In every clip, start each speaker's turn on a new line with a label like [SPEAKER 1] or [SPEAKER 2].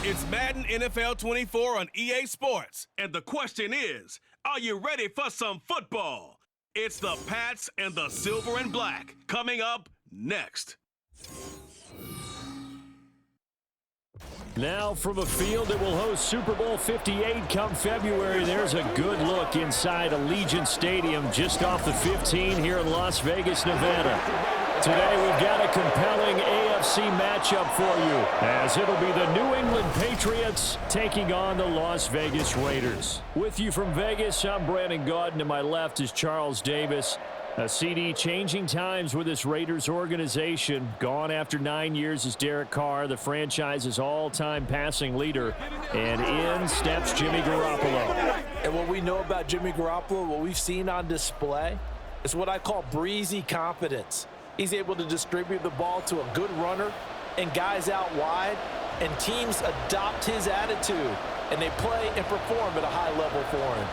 [SPEAKER 1] It's Madden NFL 24 on EA Sports. And the question is, are you ready for some football? It's the Pats and the Silver and Black coming up next.
[SPEAKER 2] Now from a field that will host Super Bowl 58 come February, there's a good look inside Allegiant Stadium just off the 15 here in Las Vegas, Nevada. Today we've got a compelling AFC matchup for you, as it'll be the New England Patriots taking on the Las Vegas Raiders. With you from Vegas, I'm Brandon Gaudin. To my left is Charles Davis. A CD changing times with this Raiders organization. Gone after 9 years is Derek Carr, the franchise's all-time passing leader. And in steps Jimmy Garoppolo.
[SPEAKER 3] And what we know about Jimmy Garoppolo, what we've seen on display, is what I call breezy confidence. He's able to distribute the ball to a good runner and guys out wide, and teams adopt his attitude, and they play and perform at a high level for him.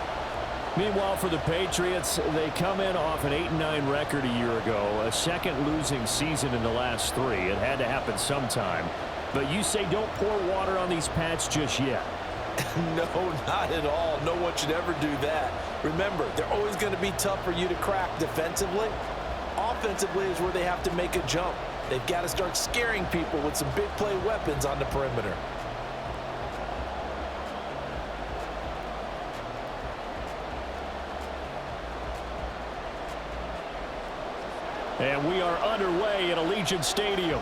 [SPEAKER 2] Meanwhile, for the Patriots, they come in off an 8-9 record a year ago, a second losing season in the last 3. It had to happen sometime. But you say don't pour water on these Pats just yet.
[SPEAKER 3] No, not at all. No one should ever do that. Remember, they're always going to be tough for you to crack defensively. Offensively is where they have to make a jump. They've got to start scaring people with some big play weapons on the perimeter.
[SPEAKER 2] And we are underway at Allegiant Stadium.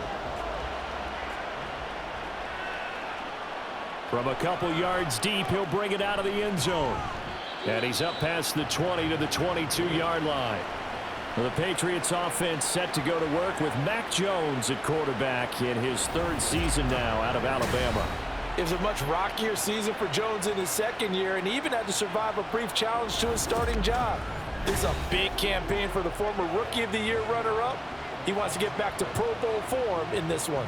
[SPEAKER 2] From a couple yards deep, he'll bring it out of the end zone. And he's up past the 20 to the 22-yard line. The Patriots offense set to go to work with Mac Jones at quarterback in his 3rd season now out of Alabama.
[SPEAKER 3] It was a much rockier season for Jones in his 2nd year, and he even had to survive a brief challenge to his starting job. This is a big campaign for the former Rookie of the Year runner-up. He wants to get back to Pro Bowl form in this one.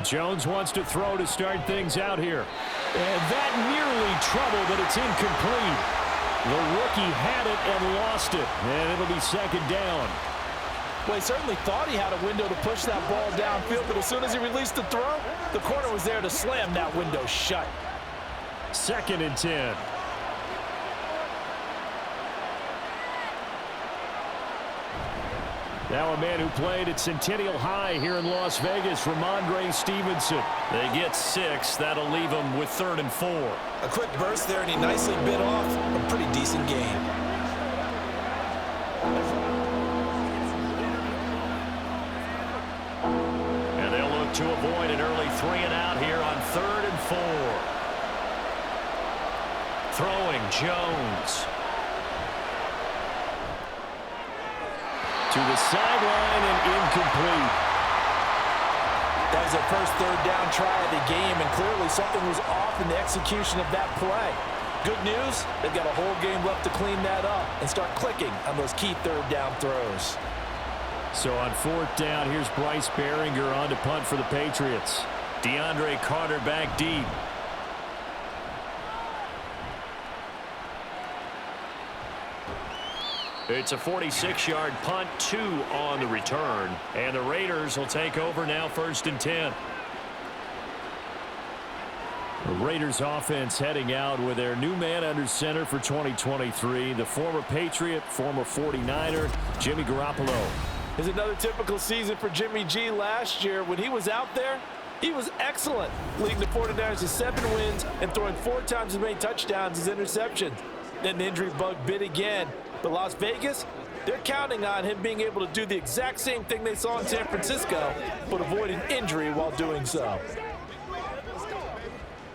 [SPEAKER 2] Jones wants to throw to start things out here. And that nearly trouble, but it's incomplete. The rookie had it and lost it, and it'll be 2nd down.
[SPEAKER 3] Well, he certainly thought he had a window to push that ball downfield, but as soon as he released the throw, the corner was there to slam that window shut.
[SPEAKER 2] 2nd and 10. Now a man who played at Centennial High here in Las Vegas, Ramondre Stevenson. They get 6. That'll leave them with 3rd and 4.
[SPEAKER 3] A quick burst there, and he nicely bit off a pretty decent gain.
[SPEAKER 2] And they'll look to avoid an early 3 and out here on 3rd and 4. Throwing Jones. To the sideline and incomplete.
[SPEAKER 3] That was their first 3rd down try of the game, and clearly something was off in the execution of that play. Good news, they've got a whole game left to clean that up and start clicking on those key 3rd down throws.
[SPEAKER 2] So on 4th down, here's Bryce Behringer on to punt for the Patriots. DeAndre Carter back deep. It's a 46-yard punt, 2 on the return. And the Raiders will take over now 1st and 10. The Raiders offense heading out with their new man under center for 2023, the former Patriot, former 49er, Jimmy Garoppolo.
[SPEAKER 3] It's another typical season for Jimmy G. Last year, when he was out there, he was excellent, leading the 49ers to 7 wins and throwing 4 times as many touchdowns as interceptions. Then the injury bug bit again. But Las Vegas, they're counting on him being able to do the exact same thing they saw in San Francisco, but avoid an injury while doing so.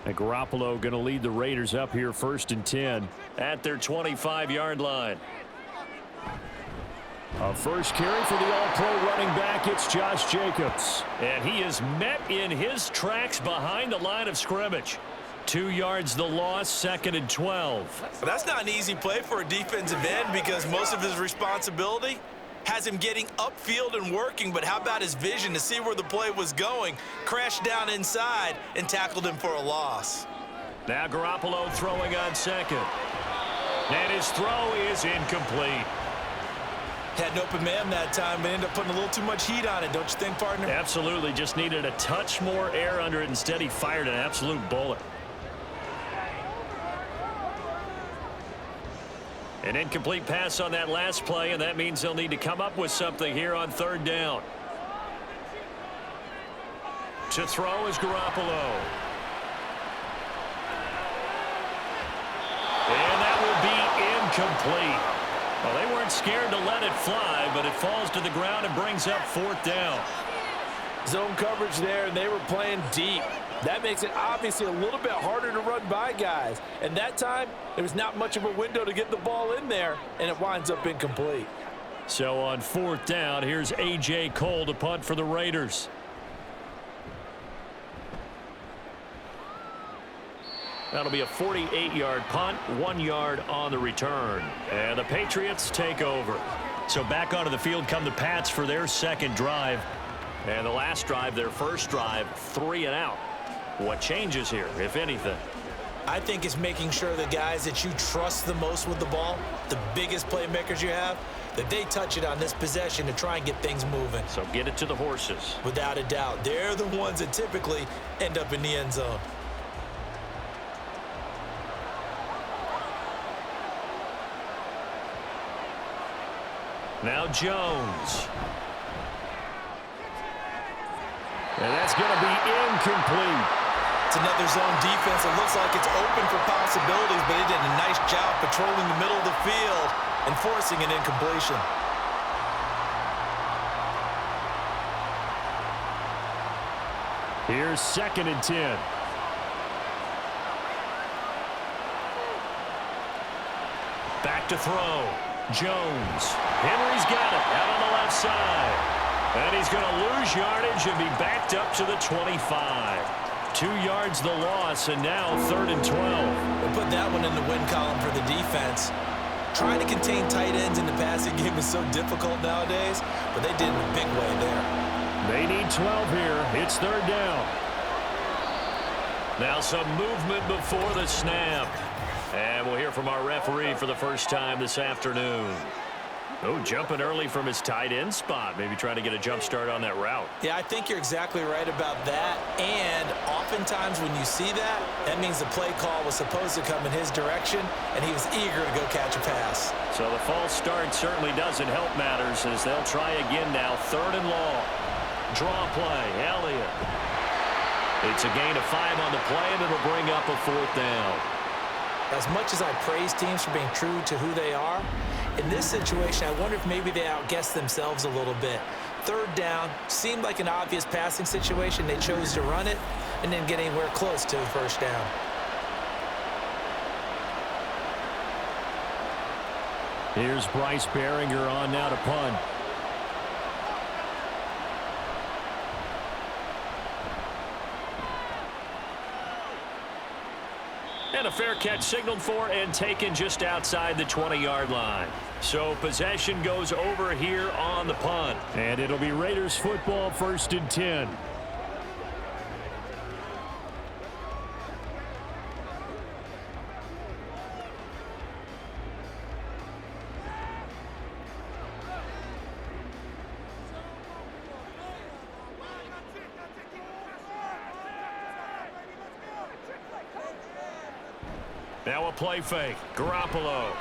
[SPEAKER 2] And Garoppolo going to lead the Raiders up here 1st and 10 at their 25-yard line. A first carry for the all-pro running back. It's Josh Jacobs. And he is met in his tracks behind the line of scrimmage. 2 yards the loss, 2nd and 12.
[SPEAKER 3] That's not an easy play for a defensive end because most of his responsibility has him getting upfield and working, but how about his vision to see where the play was going? Crashed down inside and tackled him for a loss.
[SPEAKER 2] Now Garoppolo throwing on second. And his throw is incomplete.
[SPEAKER 3] Had an open man that time, but ended up putting a little too much heat on it, don't you think, partner?
[SPEAKER 2] Absolutely. Just needed a touch more air under it. Instead, he fired an absolute bullet. An incomplete pass on that last play, and that means they'll need to come up with something here on third down. To throw is Garoppolo. And that will be incomplete. Well, they weren't scared to let it fly, but it falls to the ground and brings up fourth down.
[SPEAKER 3] Zone coverage there, and they were playing deep. That makes it obviously a little bit harder to run by guys. And that time, there was not much of a window to get the ball in there, and it winds up incomplete.
[SPEAKER 2] So on fourth down, here's A.J. Cole to punt for the Raiders. That'll be a 48-yard punt, 1 yard on the return. And the Patriots take over. So back onto the field come the Pats for their second drive. And the last drive, their first drive, 3 and out. What changes here, if anything?
[SPEAKER 3] I think it's making sure the guys that you trust the most with the ball, the biggest playmakers you have, that they touch it on this possession to try and get things moving.
[SPEAKER 2] So get it to the horses.
[SPEAKER 3] Without a doubt. They're the ones that typically end up in the end zone.
[SPEAKER 2] Now Jones. And that's going to be incomplete.
[SPEAKER 3] It's another zone defense. It looks like it's open for possibilities, but it did a nice job patrolling the middle of the field and forcing an incompletion.
[SPEAKER 2] Here's 2nd and 10. Back to throw. Jones. Henry's got it out on the left side. And he's going to lose yardage and be backed up to the 25. 2 yards the loss, and now 3rd and 12.
[SPEAKER 3] We'll put that one in the win column for the defense. Trying to contain tight ends in the passing game is so difficult nowadays, but they did in a big way there.
[SPEAKER 2] They need 12 here. It's 3rd down. Now some movement before the snap. And we'll hear from our referee for the first time this afternoon. Oh, jumping early from his tight end spot. Maybe trying to get a jump start on that route.
[SPEAKER 3] Yeah, I think you're exactly right about that. And oftentimes when you see that, that means the play call was supposed to come in his direction, and he was eager to go catch a pass.
[SPEAKER 2] So the false start certainly doesn't help matters as they'll try again now. 3rd and long. Draw play. Elliott. It's a gain of 5 on the play, and it'll bring up a 4th down.
[SPEAKER 3] As much as I praise teams for being true to who they are, in this situation, I wonder if maybe they outguessed themselves a little bit. 3rd down, seemed like an obvious passing situation. They chose to run it and didn't get anywhere close to the 1st down.
[SPEAKER 2] Here's Bryce Behringer on now to punt. And a fair catch signaled for and taken just outside the 20-yard line. So possession goes over here on the punt. And it'll be Raiders football, 1st and 10. Now a play fake. Garoppolo.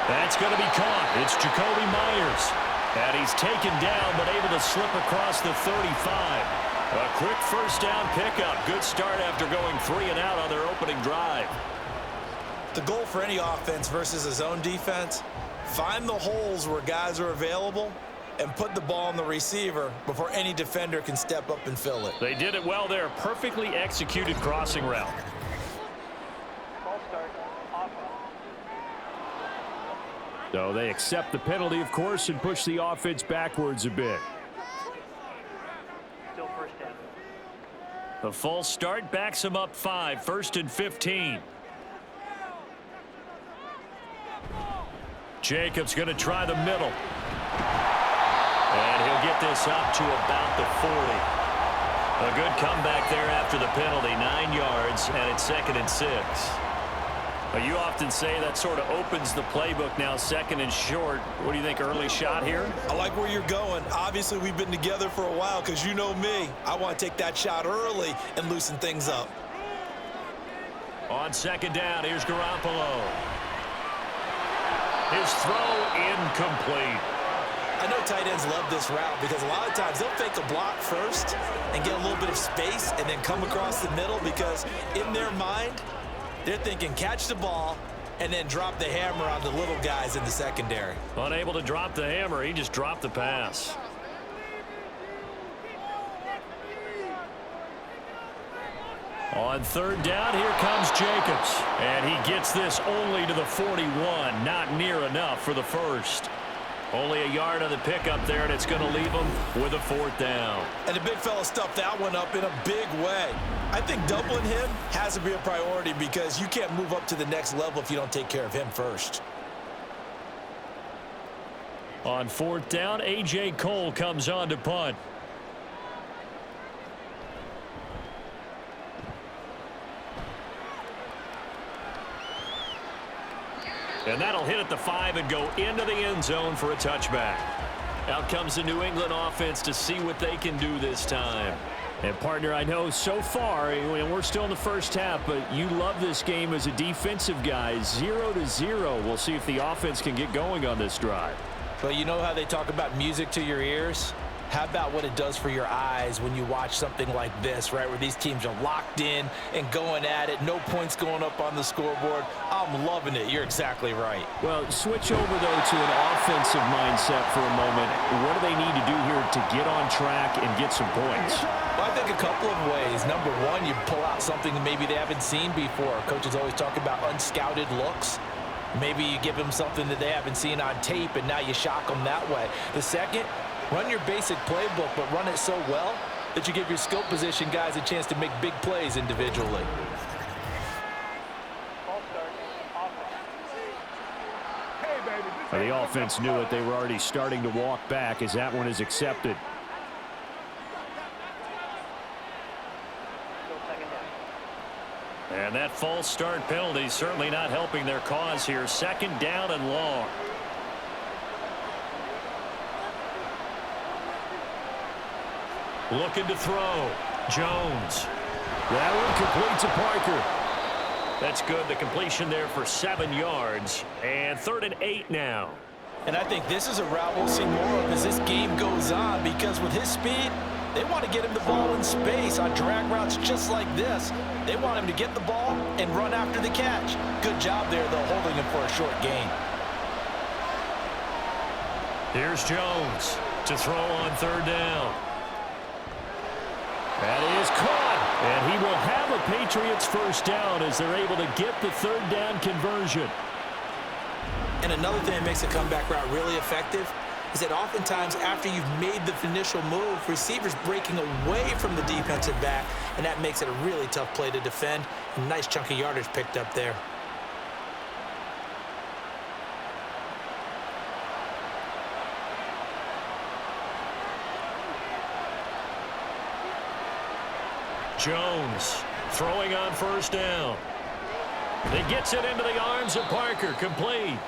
[SPEAKER 2] That's going to be caught. It's Jacoby Myers. And he's taken down but able to slip across the 35. A quick 1st down pickup. Good start after going 3 and out on their opening drive.
[SPEAKER 3] The goal for any offense versus a zone defense, find the holes where guys are available and put the ball on the receiver before any defender can step up and fill it.
[SPEAKER 2] They did it well there. Perfectly executed crossing route. So they accept the penalty, of course, and push the offense backwards a bit.
[SPEAKER 4] Still 1st down.
[SPEAKER 2] The false start backs him up 5, 1st and 15. Jacobs going to try the middle. And he'll get this up to about the 40. A good comeback there after the penalty, 9 yards, and it's 2nd and 6. You often say that sort of opens the playbook now, 2nd and short. What do you think, early shot here?
[SPEAKER 3] I like where you're going. Obviously, we've been together for a while because you know me. I want to take that shot early and loosen things up.
[SPEAKER 2] On 2nd down, here's Garoppolo. His throw incomplete.
[SPEAKER 3] I know tight ends love this route because a lot of times they'll fake a block first and get a little bit of space and then come across the middle because in their mind, they're thinking catch the ball and then drop the hammer on the little guys in the secondary.
[SPEAKER 2] Unable to drop the hammer, he just dropped the pass. On 3rd down, here comes Jacobs. And he gets this only to the 41. Not near enough for the first. Only a yard on the pickup there, and it's going to leave him with a 4th down.
[SPEAKER 3] And the big fella stuffed that one up in a big way. I think doubling him has to be a priority because you can't move up to the next level if you don't take care of him first.
[SPEAKER 2] On 4th down, A.J. Cole comes on to punt. And that'll hit at the 5 and go into the end zone for a touchback. Out comes the New England offense to see what they can do this time. And, partner, I know so far, and we're still in the first half, but you love this game as a defensive guy. 0-0. We'll see if the offense can get going on this drive.
[SPEAKER 3] Well, you know how they talk about music to your ears? How about what it does for your eyes when you watch something like this, right, where these teams are locked in and going at it, no points going up on the scoreboard? I'm loving it. You're exactly right.
[SPEAKER 2] Well, switch over, though, to an offensive mindset for a moment. What do they need to do here to get on track and get some points?
[SPEAKER 3] Well, I think a couple of ways. Number one, you pull out something that maybe they haven't seen before. Coaches always talk about unscouted looks. Maybe you give them something that they haven't seen on tape, and now you shock them that way. The second, run your basic playbook, but run it so well that you give your skill position guys a chance to make big plays individually.
[SPEAKER 2] The offense knew it. They were already starting to walk back as that one is accepted. And that false start penalty certainly not helping their cause here. 2nd down and long. Looking to throw. Jones. That one complete to Parker. That's good. The completion there for 7 yards. And 3rd and 8 now.
[SPEAKER 3] And I think this is a route we'll see more of as this game goes on because with his speed, they want to get him the ball in space on drag routes just like this. They want him to get the ball and run after the catch. Good job there, though, holding him for a short gain.
[SPEAKER 2] Here's Jones to throw on 3rd down. That is caught. And he will have a Patriots 1st down as they're able to get the 3rd down conversion.
[SPEAKER 3] And another thing that makes a comeback route really effective is that oftentimes after you've made the initial move, receivers breaking away from the defensive back, and that makes it a really tough play to defend. A nice chunk of yardage picked up there.
[SPEAKER 2] Jones throwing on 1st down. He gets it into the arms of Parker, complete.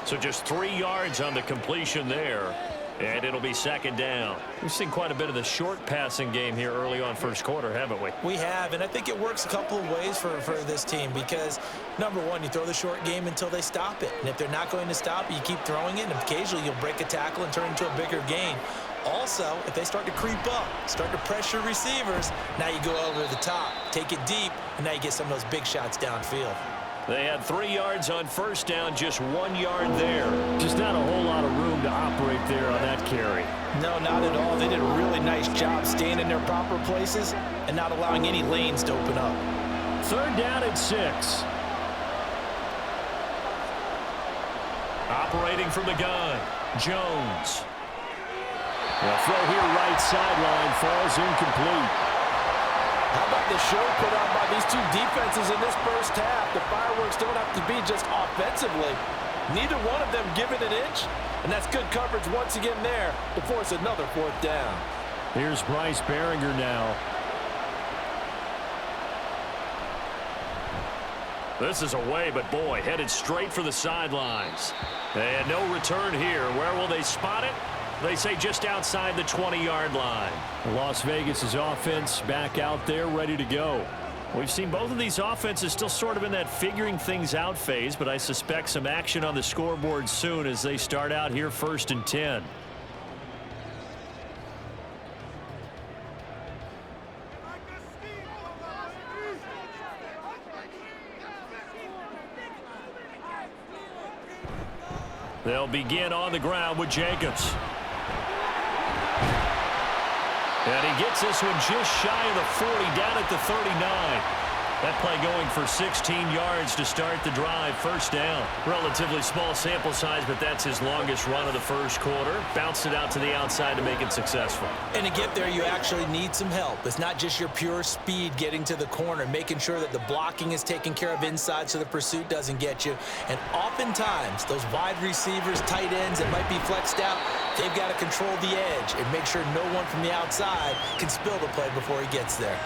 [SPEAKER 2] So just 3 yards on the completion there. And it'll be 2nd down. We've seen quite a bit of the short passing game here early on 1st quarter, haven't we?
[SPEAKER 3] We have, and I think it works a couple of ways for this team because, number one, you throw the short game until they stop it. And if they're not going to stop it, you keep throwing it, and occasionally you'll break a tackle and turn it into a bigger gain. Also, if they start to creep up, start to pressure receivers, now you go over the top, take it deep, and now you get some of those big shots downfield.
[SPEAKER 2] They had 3 yards on 1st down, just 1 yard there. Just not a whole lot of room to operate there on that carry.
[SPEAKER 3] No, not at all. They did a really nice job staying in their proper places and not allowing any lanes to open up.
[SPEAKER 2] 3rd down and 6. Operating from the gun, Jones. The throw here right sideline falls incomplete.
[SPEAKER 3] How about the show put on by these two defenses in this first half? The fireworks don't have to be just offensively. Neither one of them give it an inch, and that's good coverage once again there to force another 4th down.
[SPEAKER 2] Here's Bryce Behringer now. This is away, but boy, headed straight for the sidelines. And no return here. Where will they spot it? They say just outside the 20-yard line. Las Vegas' offense back out there ready to go. We've seen both of these offenses still sort of in that figuring things out phase, but I suspect some action on the scoreboard soon as they start out here 1st and 10. They'll begin on the ground with Jacobs. And he gets this one just shy of the 40, down at the 39. That play going for 16 yards to start the drive. 1st down. Relatively small sample size, but that's his longest run of the 1st quarter. Bounced it out to the outside to make it successful.
[SPEAKER 4] And to get there, you actually need some help. It's not just your pure speed getting to the corner, making sure that the blocking is taken care of inside so the pursuit doesn't get you. And oftentimes, those wide receivers, tight ends that might be flexed out, they've got to control the edge and make sure no one from the outside can spill the play before he gets there.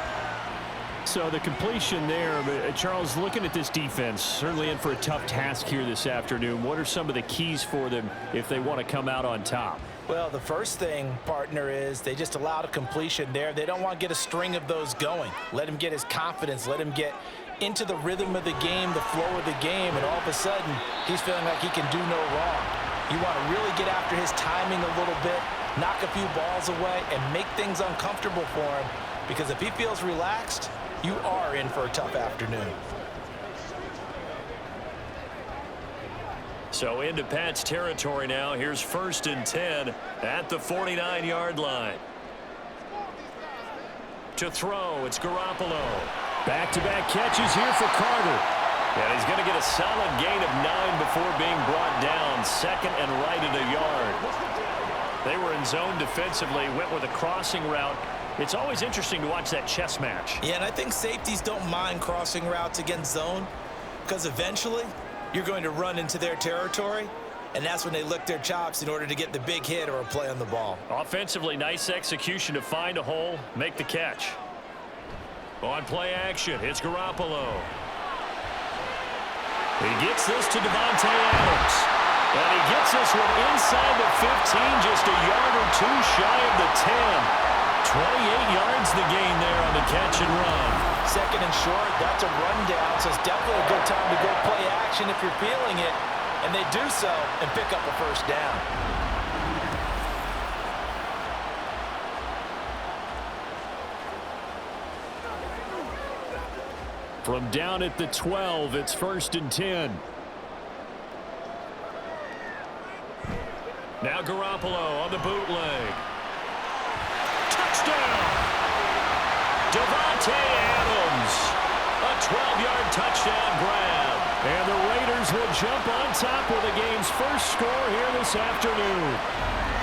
[SPEAKER 2] So the completion there, Charles, looking at this defense, certainly in for a tough task here this afternoon. What are some of the keys for them if they want to come out on top?
[SPEAKER 4] Well, the first thing, partner, is they just allowed a completion there. They don't want to get a string of those going. Let him get his confidence. Let him get into the rhythm of the game, the flow of the game, and all of a sudden, he's feeling like he can do no wrong. You want to really get after his timing a little bit, knock a few balls away, and make things uncomfortable for him, because if he feels relaxed, you are in for a tough afternoon.
[SPEAKER 2] So into Pat's territory now. Here's 1st and 10 at the 49-yard line. To throw, it's Garoppolo. Back-to-back catches here for Carter. And he's going to get a solid gain of 9 before being brought down. 2nd and right at a yard. They were in zone defensively, went with a crossing route. It's always interesting to watch that chess match.
[SPEAKER 4] Yeah, and I think safeties don't mind crossing routes against zone, because eventually you're going to run into their territory, and that's when they lick their chops in order to get the big hit or a play on the ball.
[SPEAKER 2] Offensively, nice execution to find a hole, make the catch. On play action, it's Garoppolo. He gets this to Davante Adams. And he gets this one inside the 15, just a yard or two shy of the 10. 28 yards the gain there on the catch and run.
[SPEAKER 4] 2nd and short, that's a rundown, so it's definitely a good time to go play action if you're feeling it. And they do so and pick up a 1st down.
[SPEAKER 2] From down at the 12, it's 1st and 10. Now Garoppolo on the bootleg. Touchdown! Davante Adams. A 12-yard touchdown grab. And the Raiders will jump on top with the game's 1st score here this afternoon.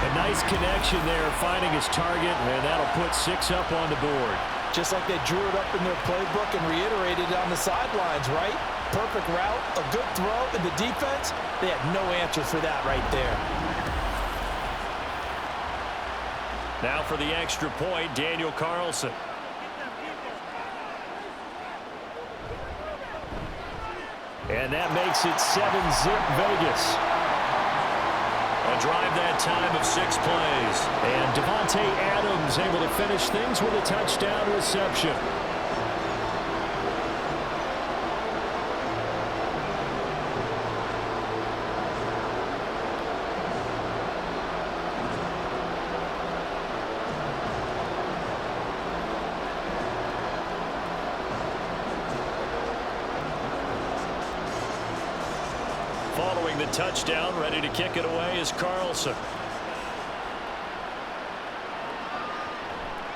[SPEAKER 2] A nice connection there, finding his target, and that'll put 6 up on the board.
[SPEAKER 4] Just like they drew it up in their playbook and reiterated it on the sidelines, right? Perfect route, a good throw, and the defense, they had no answer for that right there.
[SPEAKER 2] Now for the extra point, Daniel Carlson. And that makes it 7-zip Vegas. A drive that time of 6 plays. And Davante Adams able to finish things with a touchdown reception. Following the touchdown, ready to kick it away is Carlson.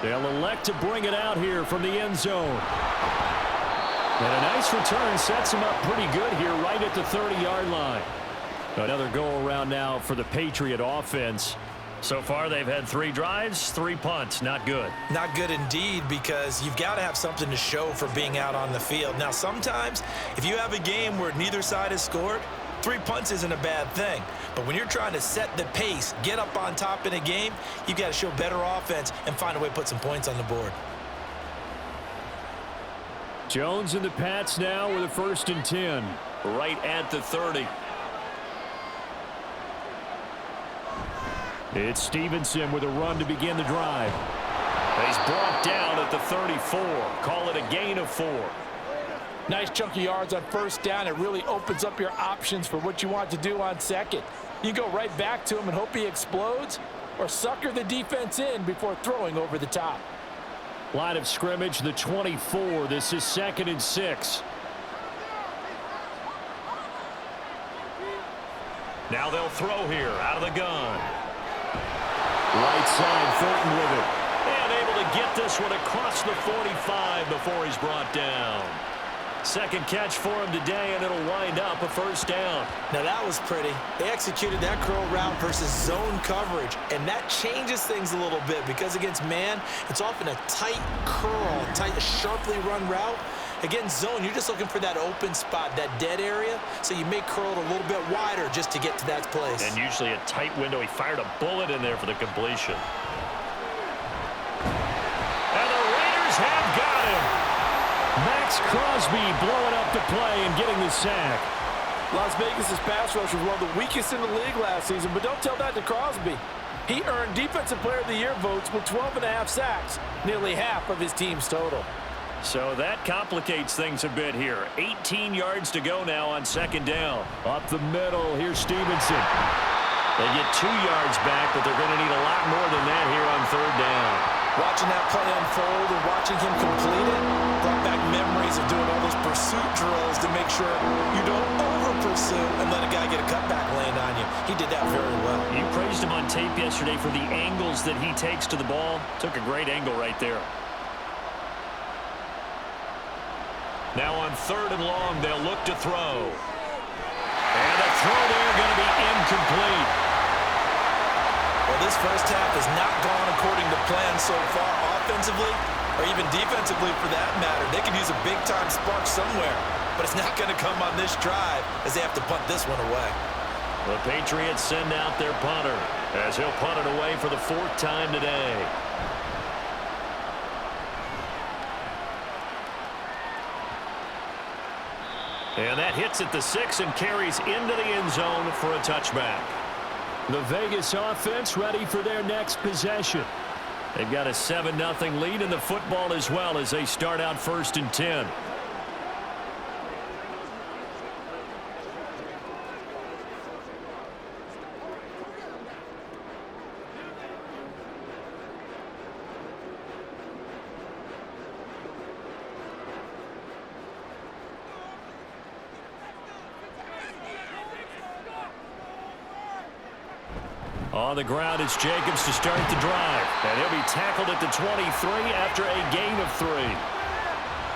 [SPEAKER 2] They'll elect to bring it out here from the end zone. And a nice return sets him up pretty good here right at the 30-yard line. Another go-around now for the Patriot offense. So far, they've had 3 drives, 3 punts. Not good.
[SPEAKER 4] Not good indeed, because you've got to have something to show for being out on the field. Now, sometimes, if you have a game where neither side has scored, 3 punts isn't a bad thing. But when you're trying to set the pace, get up on top in a game, you've got to show better offense and find a way to put some points on the board.
[SPEAKER 2] Jones and the Pats now with a 1st and 10. Right at the 30. It's Stevenson with a run to begin the drive. He's brought down at the 34. Call it a gain of 4.
[SPEAKER 3] Nice chunk of yards on 1st down. It really opens up your options for what you want to do on 2nd. You go right back to him and hope he explodes, or sucker the defense in before throwing over the top.
[SPEAKER 2] Line of scrimmage, the 24. This is 2nd and 6. Now they'll throw here out of the gun. Right side, Fulton with it. And able to get this one across the 45 before he's brought down. 2nd catch for him today, and it'll wind up a 1st down.
[SPEAKER 4] Now that was pretty. They executed that curl route versus zone coverage, and that changes things a little bit because against man, it's often a tight curl, tight, sharply run route. Against zone, you're just looking for that open spot, that dead area, so you may curl it a little bit wider just to get to that place.
[SPEAKER 2] And usually a tight window. He fired a bullet in there for the completion. And the Raiders have got him. Max Crosby blowing up the play and getting the sack.
[SPEAKER 3] Las Vegas' pass rush was one of the weakest in the league last season, but don't tell that to Crosby. He earned Defensive Player of the Year votes with 12.5 sacks, nearly half of his team's total.
[SPEAKER 2] So that complicates things a bit here. 18 yards to go now on 2nd down. Up the middle, here's Stevenson. They get 2 yards back, but they're going to need a lot more than that here on 3rd down.
[SPEAKER 4] Watching that play unfold and watching him complete it brought back memories of doing all those pursuit drills to make sure you don't over-pursue and let a guy get a cutback lane on you. He did that very well.
[SPEAKER 2] You praised him on tape yesterday for the angles that he takes to the ball. Took a great angle right there. Now on 3rd and long, they'll look to throw. And the throw there going to be incomplete.
[SPEAKER 4] Well, this first half has not gone according to plan so far offensively or even defensively for that matter. They could use a big-time spark somewhere, but it's not going to come on this drive as they have to punt this one away.
[SPEAKER 2] The Patriots send out their punter as he'll punt it away for the 4th time today. And that hits at the 6 and carries into the end zone for a touchback. The Vegas offense ready for their next possession. They've got a 7-0 lead in the football as well as they start out 1st and 10. On the ground, it's Jacobs to start the drive. And he'll be tackled at the 23 after a gain of 3.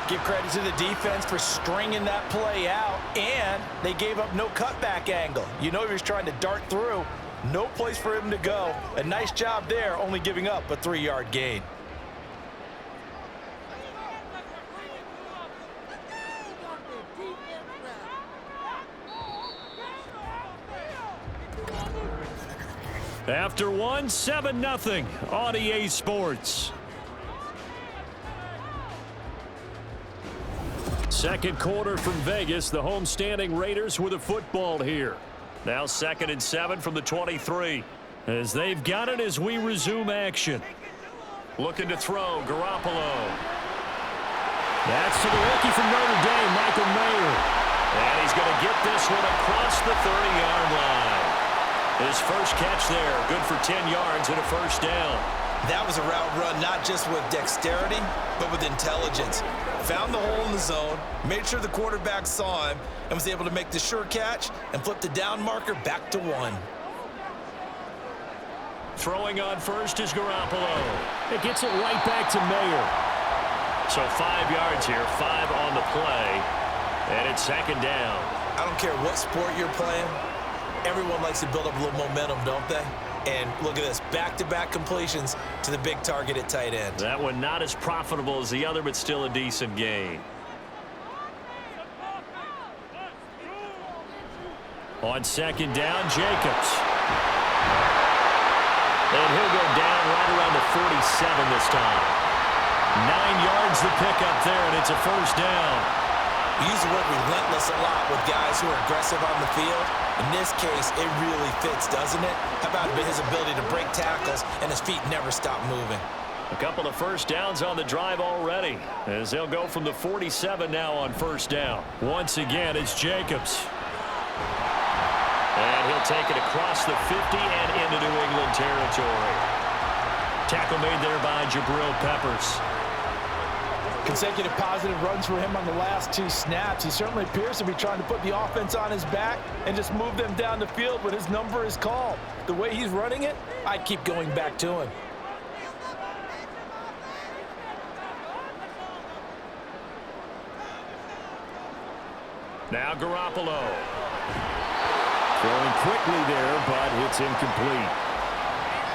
[SPEAKER 4] Give credit to the defense for stringing that play out, and they gave up no cutback angle. You know he was trying to dart through. No place for him to go. A nice job there, only giving up a 3-yard gain.
[SPEAKER 2] After one, 7-0 on EA Sports. Second quarter from Vegas. The homestanding Raiders with a football here. Now 2nd and 7 from the 23. As they've got it as we resume action. Looking to throw, Garoppolo. That's to the rookie from Notre Dame, Michael Mayer. And he's going to get this one across the 30-yard line. His first catch there, good for 10 yards and a 1st down.
[SPEAKER 4] That was a route run not just with dexterity, but with intelligence. Found the hole in the zone, made sure the quarterback saw him, and was able to make the sure catch and flip the down marker back to 1.
[SPEAKER 2] Throwing on first is Garoppolo. It gets it right back to Mayer. So 5 yards here, 5 on the play, and it's 2nd down.
[SPEAKER 4] I don't care what sport you're playing. Everyone likes to build up a little momentum, don't they? And look at this, back-to-back completions to the big target at tight end.
[SPEAKER 2] That one not as profitable as the other, but still a decent gain. On second down, Jacobs. And he'll go down right around the 47 this time. 9 yards to pick up there, and it's a first down.
[SPEAKER 4] We use the word relentless a lot with guys who are aggressive on the field. In this case, it really fits, doesn't it? How about his ability to break tackles and his feet never stop moving?
[SPEAKER 2] A couple of first downs on the drive already, as they'll go from the 47 now on first down. Once again, it's Jacobs. And he'll take it across the 50 and into New England territory. Tackle made there by Jabril Peppers.
[SPEAKER 3] Consecutive positive runs for him on the last 2 snaps. He certainly appears to be trying to put the offense on his back and just move them down the field when his number is called. The way he's running it, I'd keep going back to him.
[SPEAKER 2] Now Garoppolo. Throwing quickly there, but it's incomplete.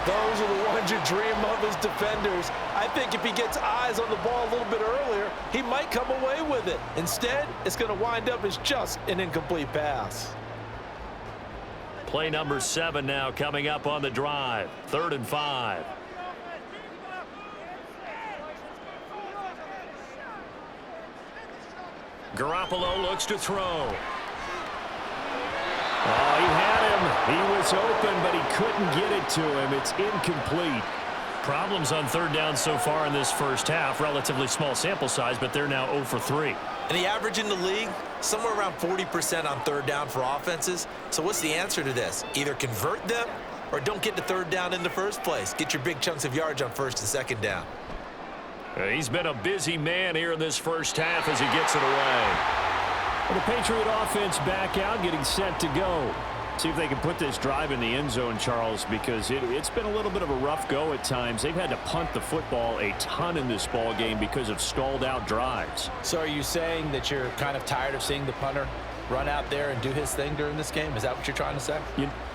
[SPEAKER 3] Those are the ones you dream of as defenders. I think if he gets eyes on the ball a little bit earlier, he might come away with it. Instead, it's going to wind up as just an incomplete pass.
[SPEAKER 2] Play number 7 now coming up on the drive. 3rd and 5. Garoppolo looks to throw. Oh, he had him. He was open, but he couldn't get it to him. It's incomplete. Problems on 3rd down so far in this first half. Relatively small sample size, but they're now 0 for 3.
[SPEAKER 4] And the average in the league, somewhere around 40% on 3rd down for offenses. So what's the answer to this? Either convert them or don't get to 3rd down in the first place. Get your big chunks of yards on 1st and 2nd down.
[SPEAKER 2] He's been a busy man here in this first half as he gets it away. Well, the Patriot offense back out, getting set to go. See if they can put this drive in the end zone, Charles, because it's been a little bit of a rough go at times. They've had to punt the football a ton in this ball game because of stalled out drives.
[SPEAKER 4] So are you saying that you're kind of tired of seeing the punter run out there and do his thing during this game? Is that what you're trying to say?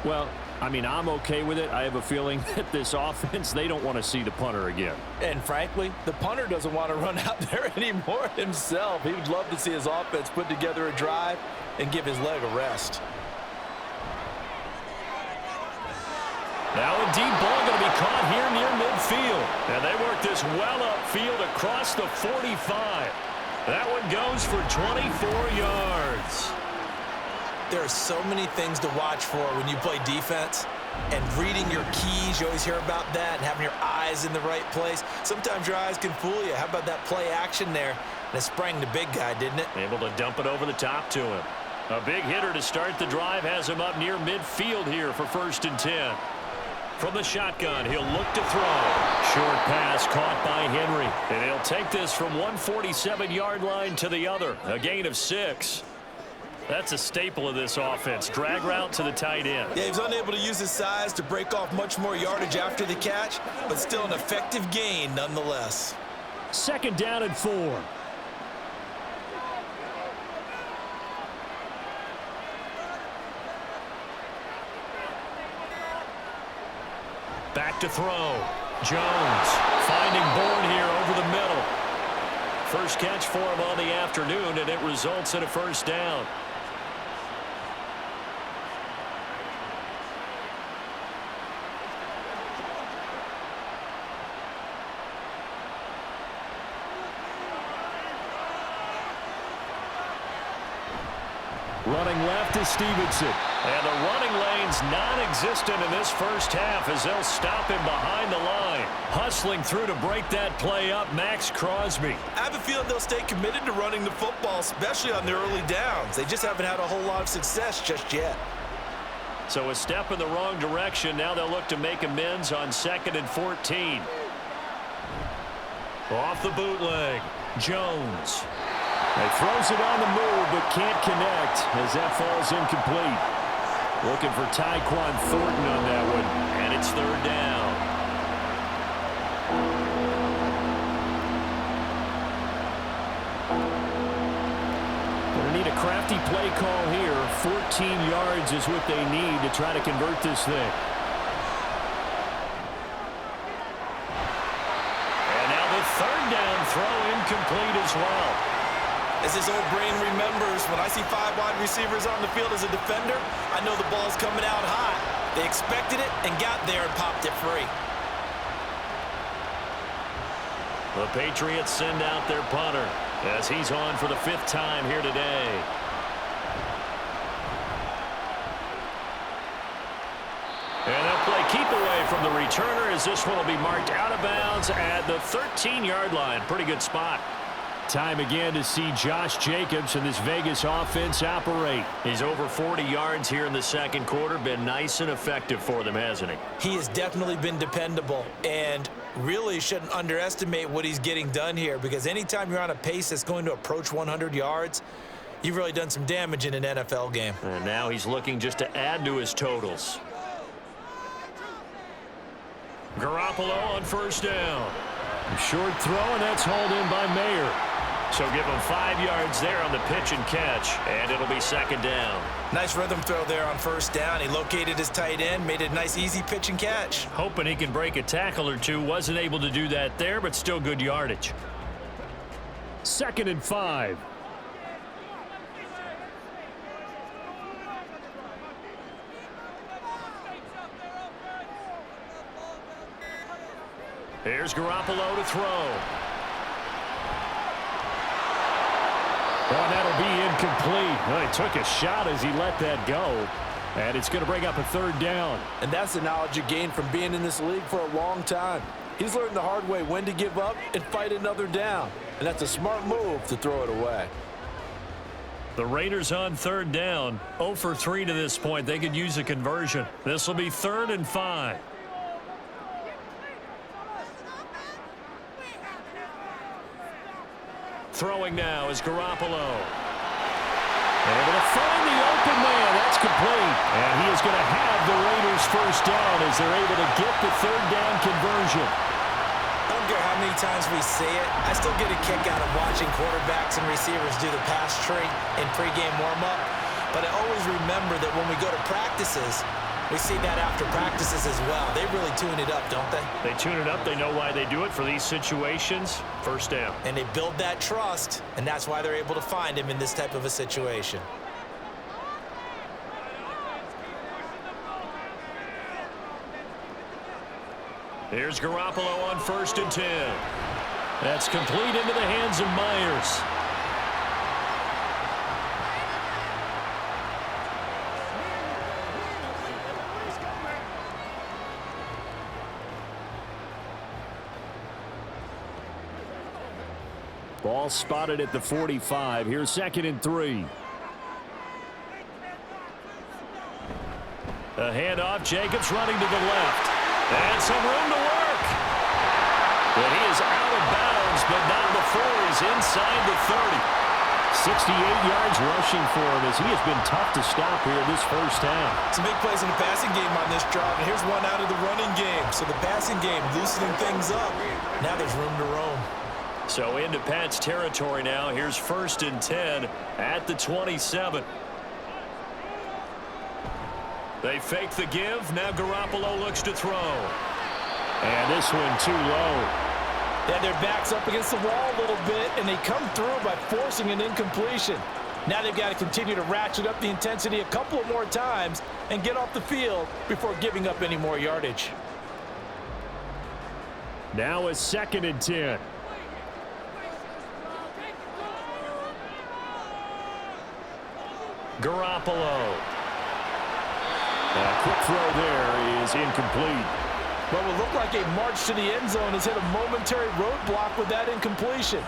[SPEAKER 2] Well, I mean, I'm okay with it. I have a feeling that this offense, they don't want to see the punter again.
[SPEAKER 3] And frankly, the punter doesn't want to run out there anymore himself. He would love to see his offense put together a drive and give his leg a rest.
[SPEAKER 2] Now a deep ball going to be caught here near midfield. And they work this well upfield across the 45. That one goes for 24 yards.
[SPEAKER 4] There are so many things to watch for when you play defense. And reading your keys, you always hear about that, and having your eyes in the right place. Sometimes your eyes can fool you. How about that play action there? And it sprang the big guy, didn't it?
[SPEAKER 2] Able to dump it over the top to him. A big hitter to start the drive has him up near midfield here for 1st and 10. From the shotgun, he'll look to throw. Short pass caught by Henry. And he'll take this from one 47-yard line to the other. A gain of 6. That's a staple of this offense. Drag route to the tight end.
[SPEAKER 4] Yeah, he was unable to use his size to break off much more yardage after the catch, but still an effective gain nonetheless.
[SPEAKER 2] 2nd down and 4. Back to throw. Jones finding Bourne here over the middle. First catch for him on the afternoon, and it results in a 1st down. Running left is Stevenson. And the running lane's non-existent in this first half as they'll stop him behind the line. Hustling through to break that play up, Max Crosby.
[SPEAKER 4] I have a feeling they'll stay committed to running the football, especially on their early downs. They just haven't had a whole lot of success just yet.
[SPEAKER 2] So a step in the wrong direction. Now they'll look to make amends on 2nd and 14. Off the bootleg, Jones. He throws it on the move, but can't connect as that falls incomplete. Looking for Tyquan Thornton on that one, and it's 3rd down. Going to need a crafty play call here. 14 yards is what they need to try to convert this thing. And now the 3rd down throw incomplete as well.
[SPEAKER 4] As his old brain remembers, when I see 5 wide receivers on the field as a defender, I know the ball's coming out high. They expected it and got there and popped it free.
[SPEAKER 2] The Patriots send out their punter as he's on for the 5th time here today. And that play keep away from the returner as this one will be marked out of bounds at the 13-yard line. Pretty good spot. Time again to see Josh Jacobs and this Vegas offense operate. He's over 40 yards here in the second quarter. Been nice and effective for them, hasn't he?
[SPEAKER 4] He has definitely been dependable and really shouldn't underestimate what he's getting done here, because anytime you're on a pace that's going to approach 100 yards, you've really done some damage in an NFL game.
[SPEAKER 2] And now he's looking just to add to his totals. Garoppolo on first down. Short throw, and that's hauled in by Mayer. So give him 5 yards there on the pitch and catch, and it'll be second down.
[SPEAKER 4] Nice rhythm throw there on first down. He located his tight end, made it a nice, easy pitch and catch.
[SPEAKER 2] Hoping he can break a tackle or two. Wasn't able to do that there, but still good yardage. 2nd and 5. Here's Garoppolo to throw. Oh, that'll be incomplete. Well, he took a shot as he let that go. And it's going to bring up a 3rd down.
[SPEAKER 3] And that's the knowledge you gain from being in this league for a long time. He's learned the hard way when to give up and fight another down. And that's a smart move to throw it away.
[SPEAKER 2] The Raiders on 3rd down. 0 for 3 to this point. They could use a conversion. This will be 3rd and 5. Throwing now is Garoppolo. Able to find the open man. That's complete. And he is going to have the Raiders first down as they're able to get the 3rd down conversion.
[SPEAKER 4] I don't care how many times we say it, I still get a kick out of watching quarterbacks and receivers do the pass tree in pregame warm-up. But I always remember that when we go to practices, we see that after practices as well. They really tune it up, don't they?
[SPEAKER 2] They tune it up. They know why they do it for these situations. First down.
[SPEAKER 4] And they build that trust, and that's why they're able to find him in this type of a situation.
[SPEAKER 2] Here's Garoppolo on 1st and 10. That's complete into the hands of Myers. Ball spotted at the 45. Here's 2nd and 3. A handoff. Jacobs running to the left. And some room to work. But he is out of bounds, but not before he's inside the 30. 68 yards rushing for him as he has been tough to stop here this first half.
[SPEAKER 4] Some big plays in the passing game on this drive, and here's one out of the running game. So the passing game loosening things up. Now there's room to roam.
[SPEAKER 2] So into Pat's territory now. Here's 1st and 10 at the 27. They fake the give. Now Garoppolo looks to throw. And this one too low.
[SPEAKER 3] Yeah, their back's up against the wall a little bit, and they come through by forcing an incompletion. Now they've got to continue to ratchet up the intensity a couple of more times and get off the field before giving up any more yardage.
[SPEAKER 2] Now it's 2nd and 10. Garoppolo. A quick throw there is incomplete.
[SPEAKER 3] What would look like a march to the end zone has hit a momentary roadblock with that incompletion.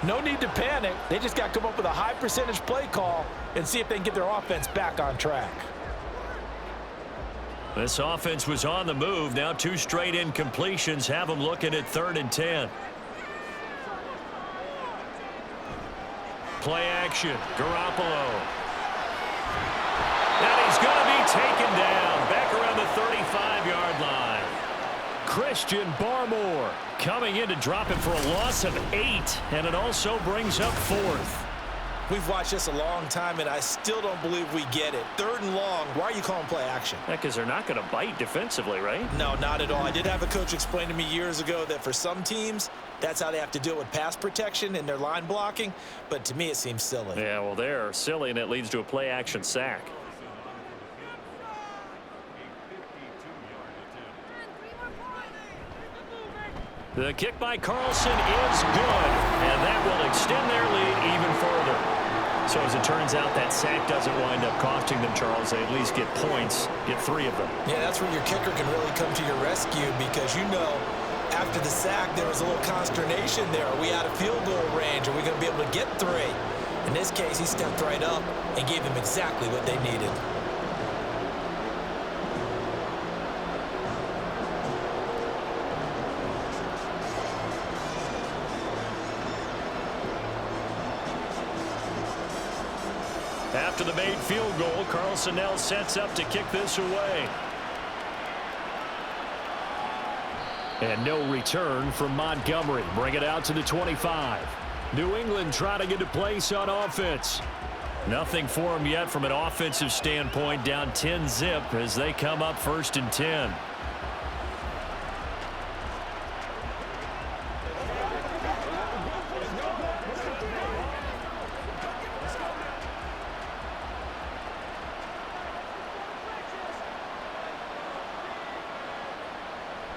[SPEAKER 3] No need to panic. They just got to come up with a high percentage play call and see if they can get their offense back on track.
[SPEAKER 2] This offense was on the move. Now 2 straight incompletions have them looking at 3rd and 10. Play action. Garoppolo. And he's going to be taken down back around the 35-yard line. Christian Barmore coming in to drop him for a loss of 8, and it also brings up 4th.
[SPEAKER 4] We've watched this a long time, and I still don't believe we get it. 3rd and long, why are you calling play action?
[SPEAKER 2] Because they're not going to bite defensively, right?
[SPEAKER 4] No, not at all. I did have a coach explain to me years ago that for some teams, That's how they have to deal with pass protection and their line blocking. But to me, it seems silly.
[SPEAKER 2] Yeah, well, they're silly, and it leads to a play-action sack. The kick by Carlson is good, and that will extend their lead even further. So as it turns out, that sack doesn't wind up costing them, Charles. They at least get points, get 3 of them.
[SPEAKER 4] Yeah, that's where your kicker can really come to your rescue because after the sack, there was a little consternation there. Are we out of field goal range? Are we going to be able to get 3? In this case, he stepped right up and gave them exactly what they needed.
[SPEAKER 2] After the made field goal, Carlson now sets up to kick this away. And no return from Montgomery. Bring it out to the 25. New England trying to get a place on offense. Nothing for them yet from an offensive standpoint. Down 10-zip as they come up 1st and 10.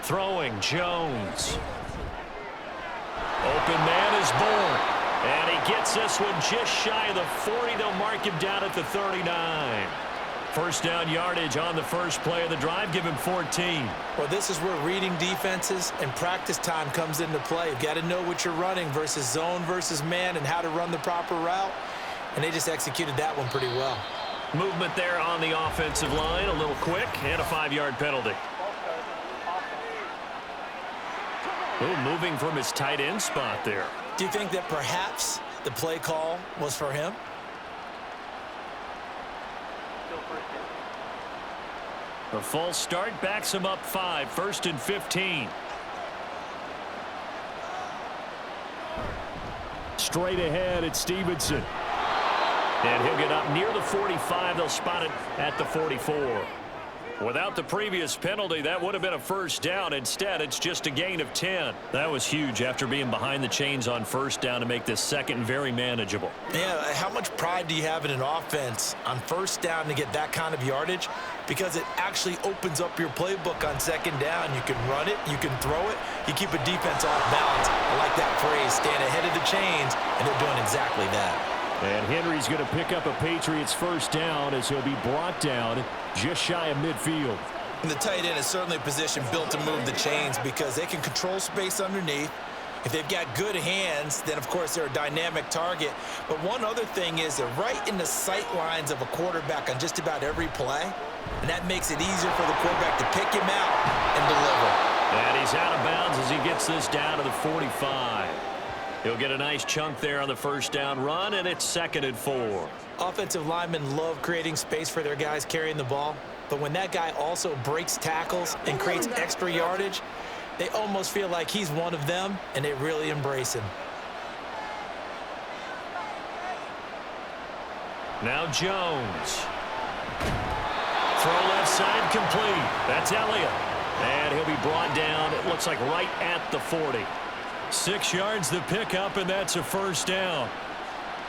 [SPEAKER 2] Throwing, Jones. Open man is born. And he gets this one just shy of the 40. They'll mark him down at the 39. First down yardage on the first play of the drive. Give him 14.
[SPEAKER 4] Well, this is where reading defenses and practice time comes into play. You've got to know what you're running versus zone versus man and how to run the proper route. And they just executed that one pretty well.
[SPEAKER 2] Movement there on the offensive line. A little quick and a 5-yard penalty. Oh, moving from his tight end spot there.
[SPEAKER 4] Do you think that perhaps the play call was for him?
[SPEAKER 2] A false start backs him up 5. 1st and 15. Straight ahead at Stevenson. And he'll get up near the 45. They'll spot it at the 44. Without the previous penalty, that would have been a first down. Instead, it's just a gain of 10. That was huge after being behind the chains on first down to make this second very manageable.
[SPEAKER 4] Yeah, how much pride do you have in an offense on first down to get that kind of yardage? Because it actually opens up your playbook on second down. You can run it, you can throw it, you keep a defense off balance. I like that phrase, stand ahead of the chains, and they're doing exactly that.
[SPEAKER 2] And Henry's going to pick up a Patriots first down as he'll be brought down just shy of midfield.
[SPEAKER 4] And the tight end is certainly a position built to move the chains because they can control space underneath. If they've got good hands, then, of course, they're a dynamic target. But one other thing is they're right in the sight lines of a quarterback on just about every play, and that makes it easier for the quarterback to pick him out and deliver.
[SPEAKER 2] And he's out of bounds as he gets this down to the 45. He'll get a nice chunk there on the first down run, and it's 2nd and 4.
[SPEAKER 4] Offensive linemen love creating space for their guys carrying the ball, but when that guy also breaks tackles and creates extra yardage, they almost feel like he's one of them, and they really embrace him.
[SPEAKER 2] Now Jones. Throw left side complete. That's Elliott. And he'll be brought down, it looks like right at the 40. 6 yards the pickup, and that's a first down.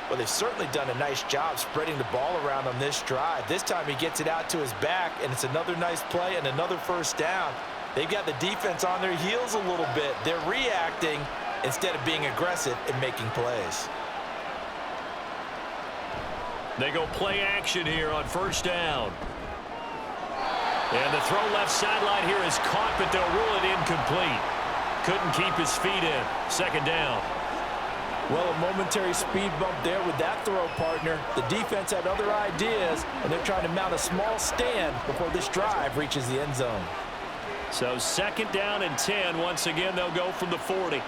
[SPEAKER 4] Well, they've certainly done a nice job spreading the ball around on this drive. This time he gets it out to his back, and it's another nice play and another first down. They've got the defense on their heels a little bit. They're reacting instead of being aggressive and making plays.
[SPEAKER 2] They go play action here on first down. And the throw left sideline here is caught, but they'll rule it incomplete. Couldn't keep his feet in. 2nd down.
[SPEAKER 3] Well, a momentary speed bump there with that throw, partner. The defense had other ideas, and they're trying to mount a small stand before this drive reaches the end zone.
[SPEAKER 2] So 2nd down and 10. Once again, they'll go from the 40.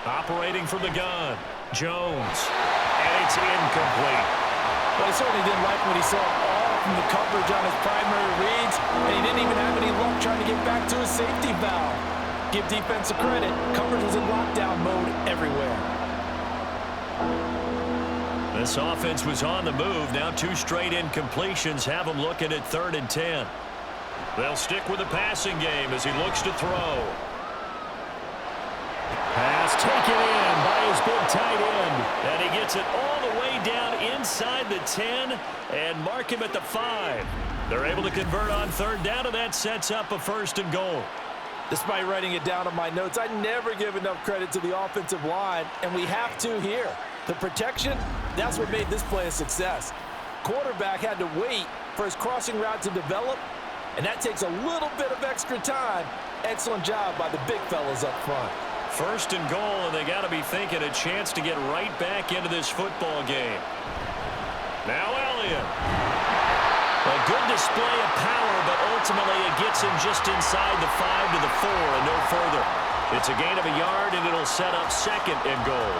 [SPEAKER 2] Operating from the gun. Jones. And it's incomplete.
[SPEAKER 3] Well, he certainly didn't like what he saw all from the coverage on his primary reads, and he didn't even have any luck trying to get back to his safety valve. Give defense a credit. Coverage was in lockdown mode everywhere.
[SPEAKER 2] This offense was on the move. Now 2 straight incompletions have them looking at 3rd and 10. They'll stick with the passing game as he looks to throw. Pass taken in by his big tight end. And he gets it all the way down inside the 10 and mark him at the 5. They're able to convert on 3rd down, and that sets up a 1st and goal.
[SPEAKER 3] Despite writing it down on my notes, I never give enough credit to the offensive line, and we have to here. The protection, that's what made this play a success. Quarterback had to wait for his crossing route to develop, and that takes a little bit of extra time. Excellent job by the big fellas up front.
[SPEAKER 2] 1st and goal, and they got to be thinking a chance to get right back into this football game. Now Elliott. A good display of power, but ultimately it gets him just inside the 5 to the 4 and no further. It's a gain of a yard, and it'll set up 2nd and goal.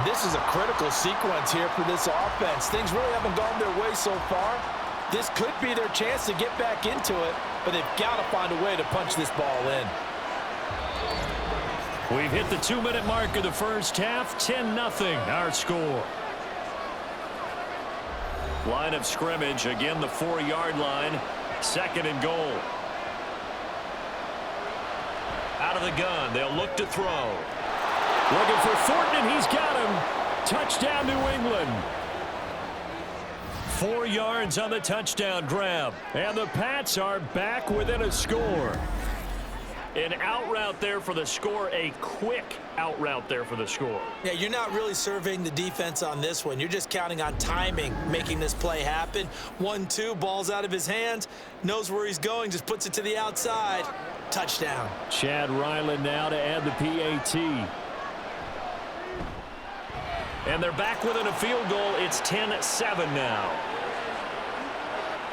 [SPEAKER 4] This is a critical sequence here for this offense. Things really haven't gone their way so far. This could be their chance to get back into it, but they've got to find a way to punch this ball in.
[SPEAKER 2] We've hit the 2-minute mark of the first half. 10-0 our score. Line of scrimmage, again the 4-yard line. 2nd and goal. Out of the gun, they'll look to throw. Looking for Thornton, and he's got him. Touchdown, New England. 4 yards on the touchdown grab. And the Pats are back within a score. An out route there for the score, a quick out route there for the score.
[SPEAKER 4] Yeah, you're not really surveying the defense on this one. You're just counting on timing, making this play happen. 1-2, ball's out of his hands, knows where he's going, just puts it to the outside. Touchdown. Chad Ryland now to add the PAT.
[SPEAKER 2] And they're back within a field goal. It's 10-7 now.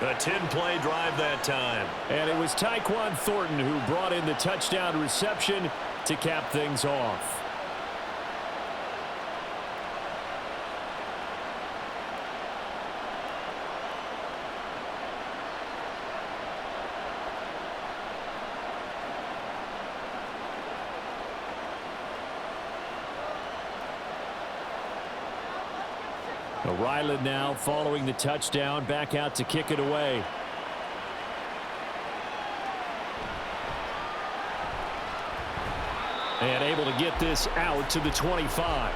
[SPEAKER 2] A 10-play drive that time. And it was Tyquan Thornton who brought in the touchdown reception to cap things off. Ryland now following the touchdown, back out to kick it away. And able to get this out to the 25.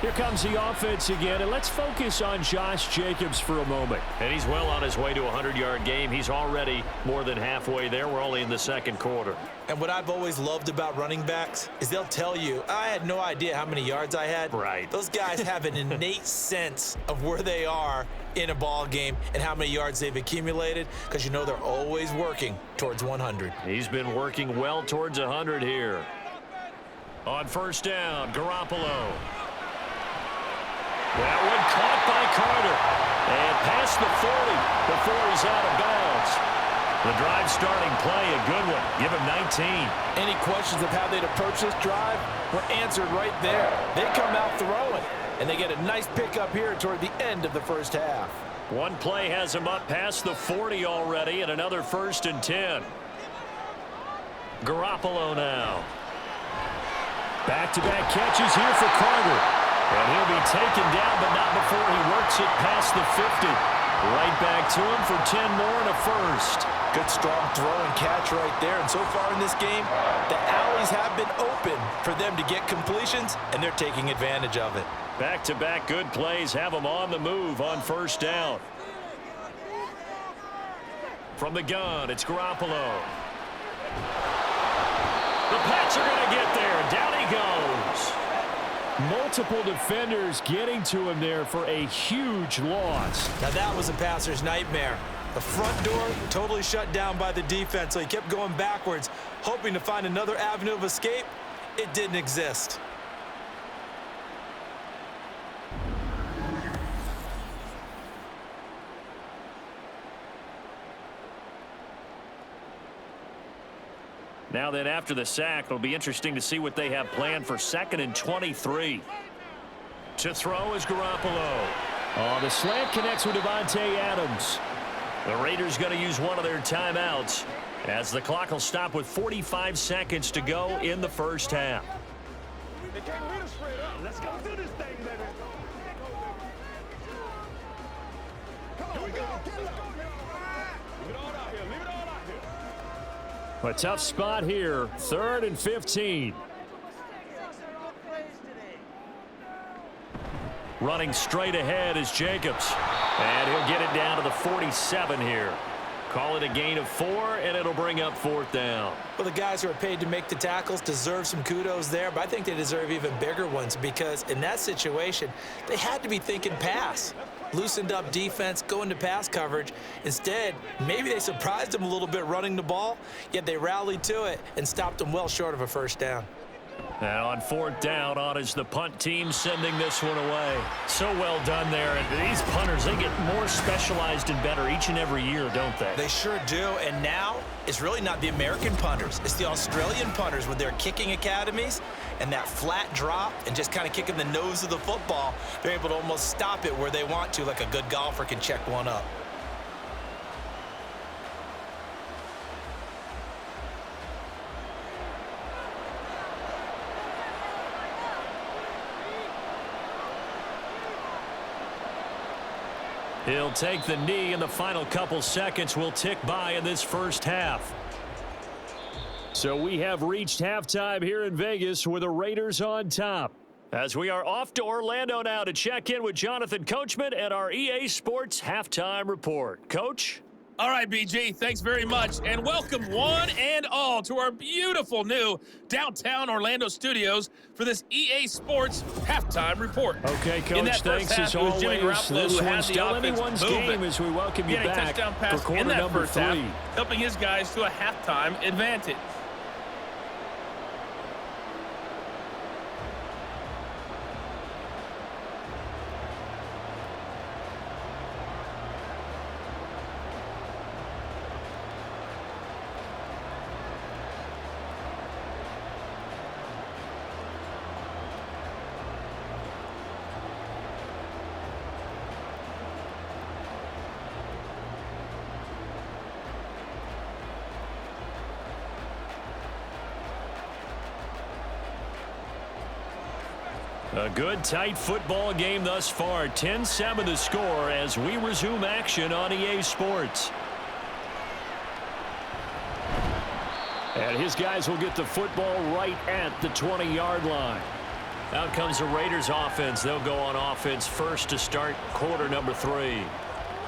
[SPEAKER 2] Here comes the offense again, and let's focus on Josh Jacobs for a moment.
[SPEAKER 5] And he's well on his way to a 100-yard game. He's already more than halfway there. We're only in the 2nd quarter.
[SPEAKER 4] And what I've always loved about running backs is they'll tell you, I had no idea how many yards I had.
[SPEAKER 5] Right.
[SPEAKER 4] Those guys have an innate sense of where they are in a ball game and how many yards they've accumulated, because you know they're always working towards 100.
[SPEAKER 5] He's been working well towards 100 here.
[SPEAKER 2] On 1st down, Garoppolo. That one caught by Carter. And past the 40 before he's out of bounds. The drive starting play, a good one. Give him 19.
[SPEAKER 3] Any questions of how they'd approach this drive were answered right there. They come out throwing, and they get a nice pickup here toward the end of the first half.
[SPEAKER 2] One play has him up past the 40 already, and another 1st and 10. Garoppolo now. Back-to-back catches here for Carter. And he'll be taken down, but not before he works it past the 50. Right back to him for 10 more and a 1st.
[SPEAKER 4] Good strong throw and catch right there. And so far in this game, the alleys have been open for them to get completions, and they're taking advantage of it.
[SPEAKER 2] Back-to-back good plays have them on the move on 1st down. From the gun, it's Garoppolo. The Pats are going to get there. Down he goes. Multiple defenders getting to him there for a huge loss.
[SPEAKER 4] Now that was a passer's nightmare. The front door totally shut down by the defense, so he kept going backwards, hoping to find another avenue of escape. It didn't exist.
[SPEAKER 2] Now then, after the sack, it'll be interesting to see what they have planned for 2nd and 23. To throw is Garoppolo. Oh, the slant connects with Devontae Adams. The Raiders going to use one of their timeouts as the clock will stop with 45 seconds to go in the first half.
[SPEAKER 6] They can't beat us straight up. Let's go do this thing, baby.
[SPEAKER 2] A tough spot here. 3rd and 15. Running straight ahead is Jacobs. And he'll get it down to the 47 here. Call it a gain of 4, and it'll bring up 4th down.
[SPEAKER 4] Well, the guys who are paid to make the tackles deserve some kudos there, but I think they deserve even bigger ones because in that situation, they had to be thinking pass. Loosened up defense, going to pass coverage. Instead, maybe they surprised them a little bit running the ball, yet they rallied to it and stopped them well short of a first down.
[SPEAKER 2] And on 4th down, on is the punt team sending this one away. So well done there. And these punters, they get more specialized and better each and every year, don't they?
[SPEAKER 4] They sure do. And now it's really not the American punters. It's the Australian punters with their kicking academies and that flat drop and just kind of kicking the nose of the football. They're able to almost stop it where they want to, like a good golfer can check one up.
[SPEAKER 2] He'll take the knee, and the final couple seconds will tick by in this first half. So we have reached halftime here in Vegas with the Raiders on top. As we are off to Orlando now to check in with Jonathan Coachman and our EA Sports Halftime Report. Coach?
[SPEAKER 6] All right, BG, thanks very much, and welcome one and all to our beautiful new downtown Orlando studios for this EA Sports Halftime Report.
[SPEAKER 2] Okay, Coach, thanks as always. This one's still anyone's game as we welcome you back for quarter number 3.
[SPEAKER 6] Helping his guys to a halftime advantage.
[SPEAKER 2] A good, tight football game thus far. 10-7 the score as we resume action on EA Sports. And his guys will get the football right at the 20-yard line. Out comes the Raiders offense. They'll go on offense first to start quarter number 3.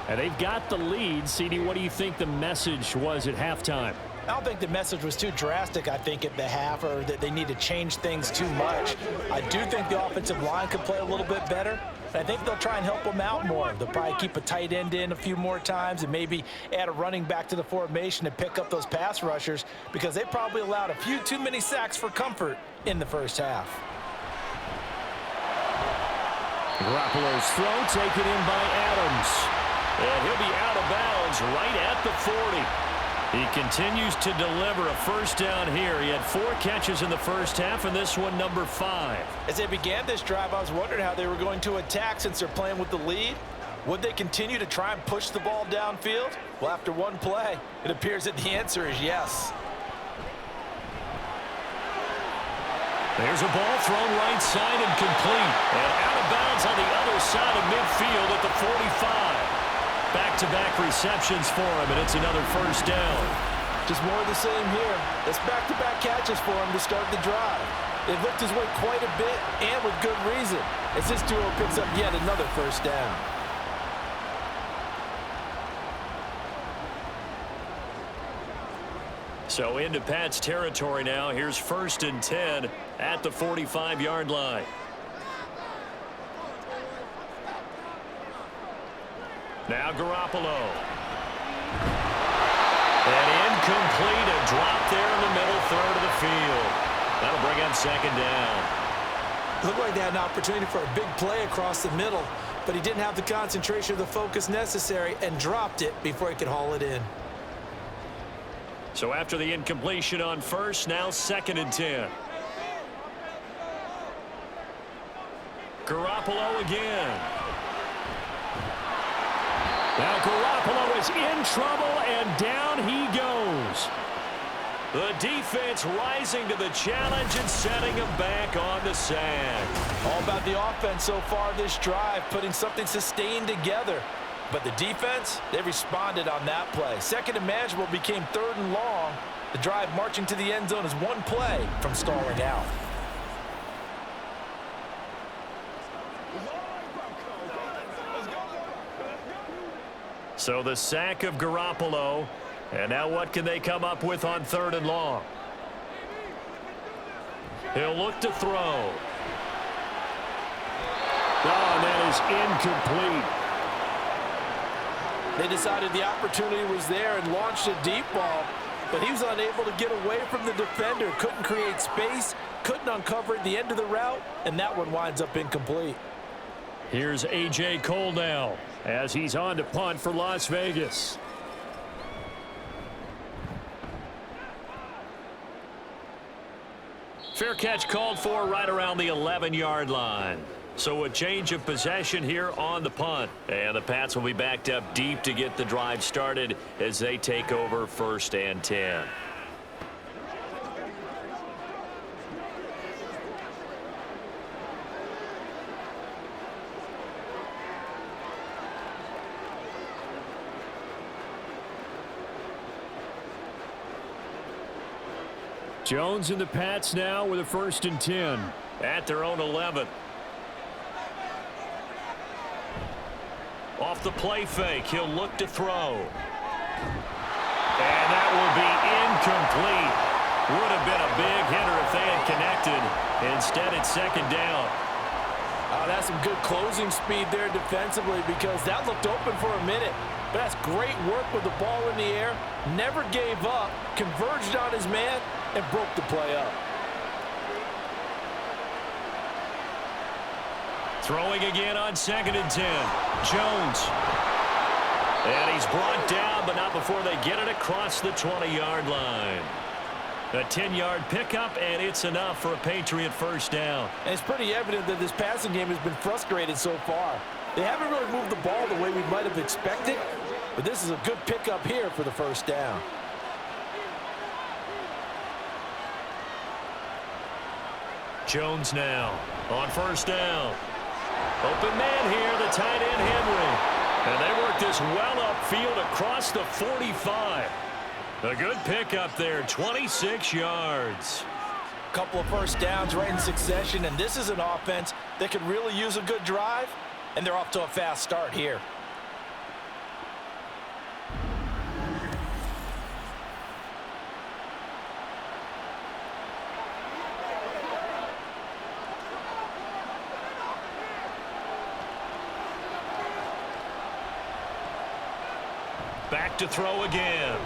[SPEAKER 2] And they've got the lead. CD, what do you think the message was at halftime?
[SPEAKER 4] I don't think the message was too drastic, I think, at the half, or that they need to change things too much. I do think the offensive line could play a little bit better. I think they'll try and help them out more. They'll probably keep a tight end in a few more times and maybe add a running back to the formation to pick up those pass rushers because they probably allowed a few too many sacks for comfort in the first half.
[SPEAKER 2] Garoppolo's throw taken in by Adams. And he'll be out of bounds right at the 40. He continues to deliver a first down here. He had 4 catches in the first half, and this one number 5.
[SPEAKER 4] As they began this drive, I was wondering how they were going to attack since they're playing with the lead. Would they continue to try and push the ball downfield? Well, after one play, it appears that the answer is yes.
[SPEAKER 2] There's a ball thrown right side and complete. And out of bounds on the other side of midfield at the 45. Back-to-back receptions for him, and it's another first down.
[SPEAKER 4] Just more of the same here. That's back-to-back catches for him to start the drive. They've looked his way quite a bit, and with good reason, as this duo picks up yet another first down.
[SPEAKER 2] So into Pat's territory now. Here's 1st and 10 at the 45-yard line. Now Garoppolo. And incomplete. A drop there in the middle third of the field. That'll bring up 2nd down.
[SPEAKER 4] Looked like they had an opportunity for a big play across the middle, but he didn't have the concentration or the focus necessary and dropped it before he could haul it in.
[SPEAKER 2] So after the incompletion on first, now 2nd and 10. Garoppolo again. Now Garoppolo is in trouble, and down he goes. The defense rising to the challenge and setting him back on the sand.
[SPEAKER 4] All about the offense so far this drive, putting something sustained together. But the defense, they responded on that play. Second and manageable became 3rd and long. The drive marching to the end zone is one play from stalling out.
[SPEAKER 5] So the sack of Garoppolo. And now what can they come up with on 3rd and long? He'll look to throw.
[SPEAKER 2] Oh, and that is incomplete.
[SPEAKER 3] They decided the opportunity was there and launched a deep ball, but he was unable to get away from the defender. Couldn't create space, couldn't uncover at the end of the route, and that one winds up incomplete.
[SPEAKER 2] Here's A.J. Cole now as he's on to punt for Las Vegas.
[SPEAKER 5] Fair catch called for right around the 11-yard line. So a change of possession here on the punt. And the Pats will be backed up deep to get the drive started as they take over 1st and 10.
[SPEAKER 2] Jones and the Pats now with a 1st and 10.
[SPEAKER 5] At their own 11. Off the play fake, he'll look to throw. And that will be incomplete. Would have been a big hitter if they had connected. Instead, it's 2nd down.
[SPEAKER 3] Oh, that's some good closing speed there defensively because that looked open for a minute. But that's great work with the ball in the air. Never gave up, converged on his man, and broke the play up.
[SPEAKER 5] Throwing again on 2nd and 10. Jones. And he's brought down, but not before they get it across the 20-yard line. A 10-yard pickup, and it's enough for a Patriot 1st down.
[SPEAKER 3] And it's pretty evident that this passing game has been frustrated so far. They haven't really moved the ball the way we might have expected, but this is a good pickup here for the 1st down.
[SPEAKER 5] Jones now on 1st down. Open man here, the tight end Henry. And they work this well upfield across the 45. A good pickup there, 26 yards.
[SPEAKER 4] Couple of 1st downs right in succession, and this is an offense that could really use a good drive, and they're off to a fast start here.
[SPEAKER 5] Back to throw again.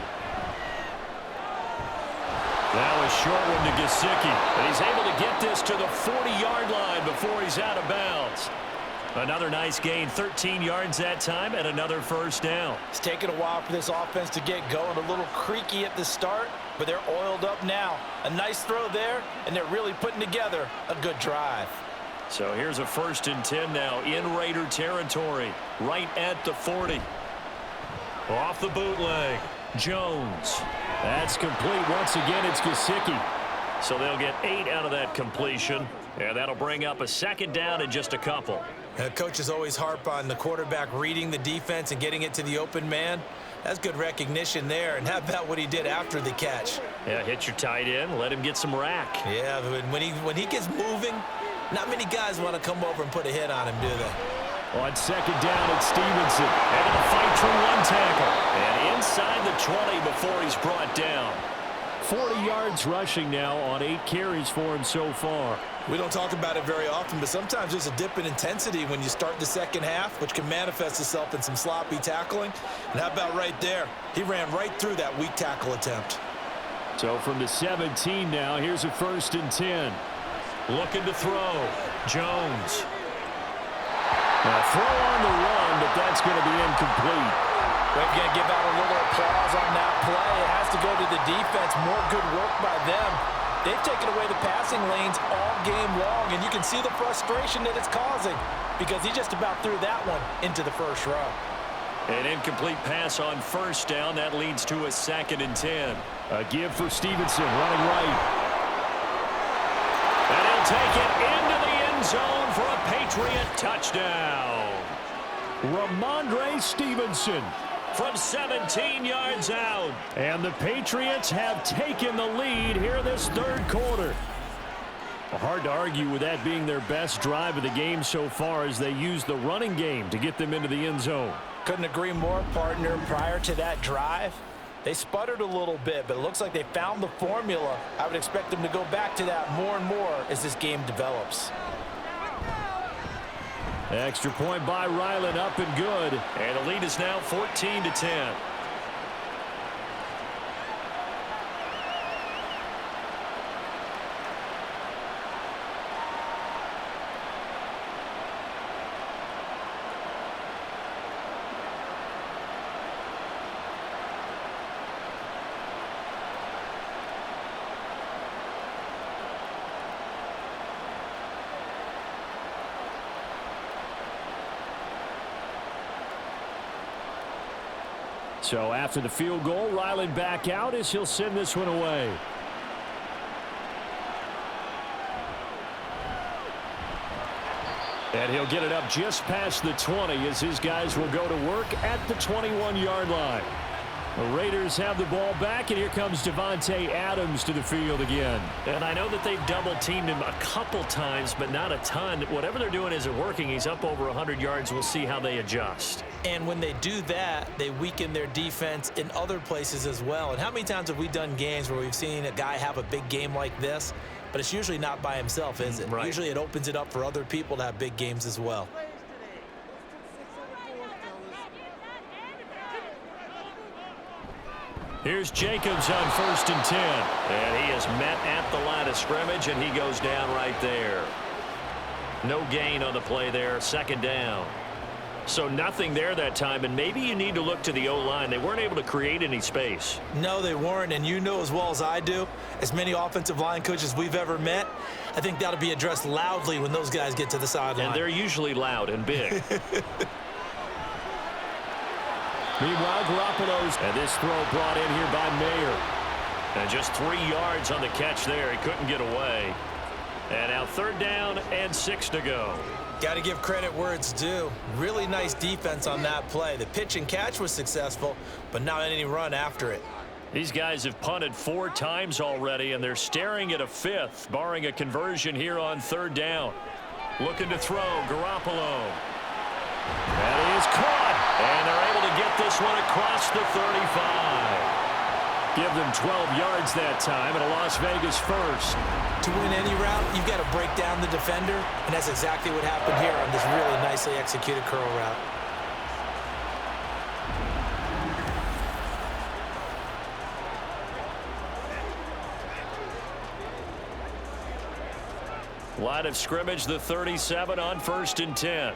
[SPEAKER 5] Now a short one to Gesicki. And he's able to get this to the 40-yard line before he's out of bounds. Another nice gain, 13 yards that time, and another 1st down.
[SPEAKER 4] It's taken a while for this offense to get going. A little creaky at the start, but they're oiled up now. A nice throw there, and they're really putting together a good drive.
[SPEAKER 5] So here's a 1st and 10 now in Raider territory, right at the 40. Off the bootleg, Jones.
[SPEAKER 2] That's complete. Once again, it's Gesicki.
[SPEAKER 5] So they'll get 8 out of that completion, and that'll bring up a 2nd down in just a couple.
[SPEAKER 4] Coaches always harp on the quarterback reading the defense and getting it to the open man. That's good recognition there. And how about what he did after the catch?
[SPEAKER 5] Yeah, hit your tight end, let him get some rack.
[SPEAKER 4] Yeah, when he gets moving, not many guys want to come over and put a hit on him, do they?
[SPEAKER 2] On 2nd down, it's Stevenson.
[SPEAKER 5] And a fight for 1 tackle. And inside the 20 before he's brought down.
[SPEAKER 2] 40 yards rushing now on 8 carries for him so far.
[SPEAKER 4] We don't talk about it very often, but sometimes there's a dip in intensity when you start the 2nd half, which can manifest itself in some sloppy tackling. And how about right there? He ran right through that weak tackle attempt.
[SPEAKER 2] So from the 17 now, here's a 1st and 10.
[SPEAKER 5] Looking to throw. Jones.
[SPEAKER 2] A throw on the run, but that's going to be incomplete.
[SPEAKER 4] We're going to give out a little applause on that play. It has to go to the defense. More good work by them. They've taken away the passing lanes all game long, and you can see the frustration that it's causing because he just about threw that one into the 1st row.
[SPEAKER 5] An incomplete pass on 1st down. That leads to a 2nd and 10.
[SPEAKER 2] A give for Stevenson, running right.
[SPEAKER 5] And he'll take it into the end zone for a Patriot touchdown.
[SPEAKER 2] Ramondre Stevenson.
[SPEAKER 5] From 17 yards out.
[SPEAKER 2] And the Patriots have taken the lead here this third quarter. Well, hard to argue with that being their best drive of the game so far as they use the running game to get them into the end zone.
[SPEAKER 4] Couldn't agree more, partner. Prior to that drive, they sputtered a little bit, but it looks like they found the formula. I would expect them to go back to that more and more as this game develops.
[SPEAKER 2] Extra point by Ryland, up and good.
[SPEAKER 5] And the lead is now 14-10.
[SPEAKER 2] So after the field goal, Ryland back out as he'll send this one away. And he'll get it up just past the 20 as his guys will go to work at the 21-yard line. The Raiders have the ball back, and here comes Devontae Adams to the field again.
[SPEAKER 5] And I know that they've double-teamed him a couple times, but not a ton. Whatever they're doing isn't working. He's up over 100 yards. We'll see how they adjust.
[SPEAKER 4] And when they do that, they weaken their defense in other places as well. And how many times have we done games where we've seen a guy have a big game like this, but it's usually not by himself, is it?
[SPEAKER 5] Right.
[SPEAKER 4] Usually it opens it up for other people to have big games as well.
[SPEAKER 5] Here's Jacobs on 1st and 10. And he is met at the line of scrimmage, and he goes down right there. No gain on the play there, 2nd down. So nothing there that time, and maybe you need to look to the O-line. They weren't able to create any space.
[SPEAKER 4] No, they weren't, and you know as well as I do, as many offensive line coaches we've ever met, I think that'll be addressed loudly when those guys get to the sideline.
[SPEAKER 5] And they're usually loud and big.
[SPEAKER 2] Meanwhile, Garoppolo's, and this throw brought in here by Mayer.
[SPEAKER 5] And just 3 yards on the catch there. He couldn't get away. And now 3rd down and 6 to go.
[SPEAKER 4] Got to give credit where it's due. Really nice defense on that play. The pitch and catch was successful, but not any run after it.
[SPEAKER 5] These guys have punted 4 times already, and they're staring at a 5th, barring a conversion here on 3rd down. Looking to throw, Garoppolo.
[SPEAKER 2] That is caught.
[SPEAKER 5] And they're able to get this one across the 35.
[SPEAKER 2] Give them 12 yards that time, and a Las Vegas first.
[SPEAKER 4] To win any route, you've got to break down the defender, and that's exactly what happened here on this really nicely executed curl route.
[SPEAKER 5] Line of scrimmage, the 37 on 1st and 10.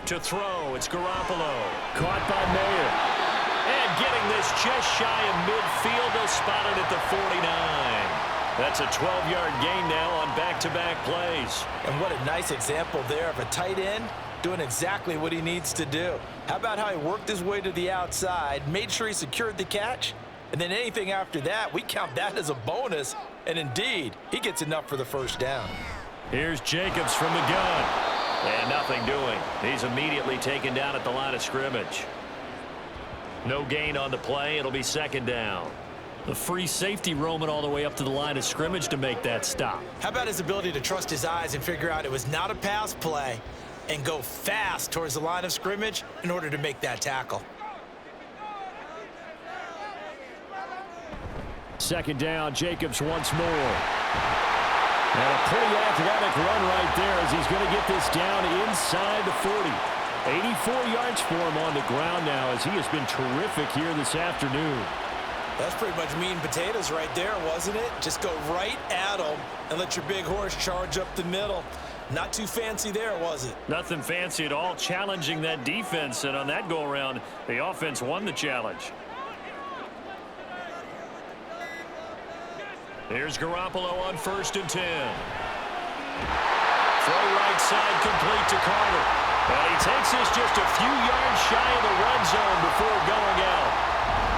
[SPEAKER 5] To throw, it's Garoppolo.
[SPEAKER 2] Caught by Mayer.
[SPEAKER 5] And getting this just shy of midfield, they'll spot it at the 49. That's a 12-yard gain now on back-to-back plays.
[SPEAKER 4] And what a nice example there of a tight end doing exactly what he needs to do. How about how he worked his way to the outside, made sure he secured the catch, and then anything after that, we count that as a bonus. And indeed, he gets enough for the 1st down.
[SPEAKER 5] Here's Jacobs from the gun. And nothing doing. He's immediately taken down at the line of scrimmage. No gain on the play. It'll be 2nd down.
[SPEAKER 2] The free safety roaming all the way up to the line of scrimmage to make that stop.
[SPEAKER 4] How about his ability to trust his eyes and figure out it was not a pass play and go fast towards the line of scrimmage in order to make that tackle.
[SPEAKER 2] 2nd down, Jacobs once more. And a pretty athletic run right there as he's going to get this down inside the 40. 84 yards for him on the ground now as he has been terrific here this afternoon.
[SPEAKER 4] That's pretty much meat and potatoes right there, wasn't it? Just go right at him and let your big horse charge up the middle. Not too fancy there, was it?
[SPEAKER 5] Nothing fancy at all, challenging that defense. And on that go-around, the offense won the challenge. Here's Garoppolo on 1st and 10. Throw right side complete to Carter. And he takes this just a few yards shy of the red zone before going out.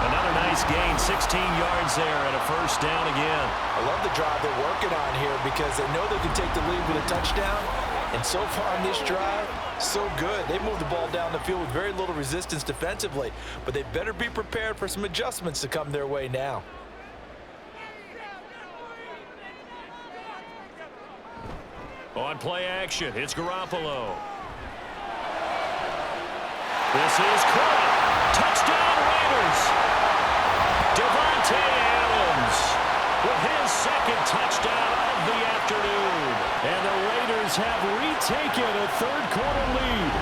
[SPEAKER 5] Another nice gain, 16 yards there and a 1st down again.
[SPEAKER 4] I love the drive they're working on here because they know they can take the lead with a a touchdown. And so far on this drive, so good. They moved the ball down the field with very little resistance defensively, but they better be prepared for some adjustments to come their way now.
[SPEAKER 5] On play action, it's Garoppolo. This is caught. Touchdown Raiders. Devontae Adams with his second touchdown of the afternoon.
[SPEAKER 2] And the Raiders have retaken a third-quarter lead.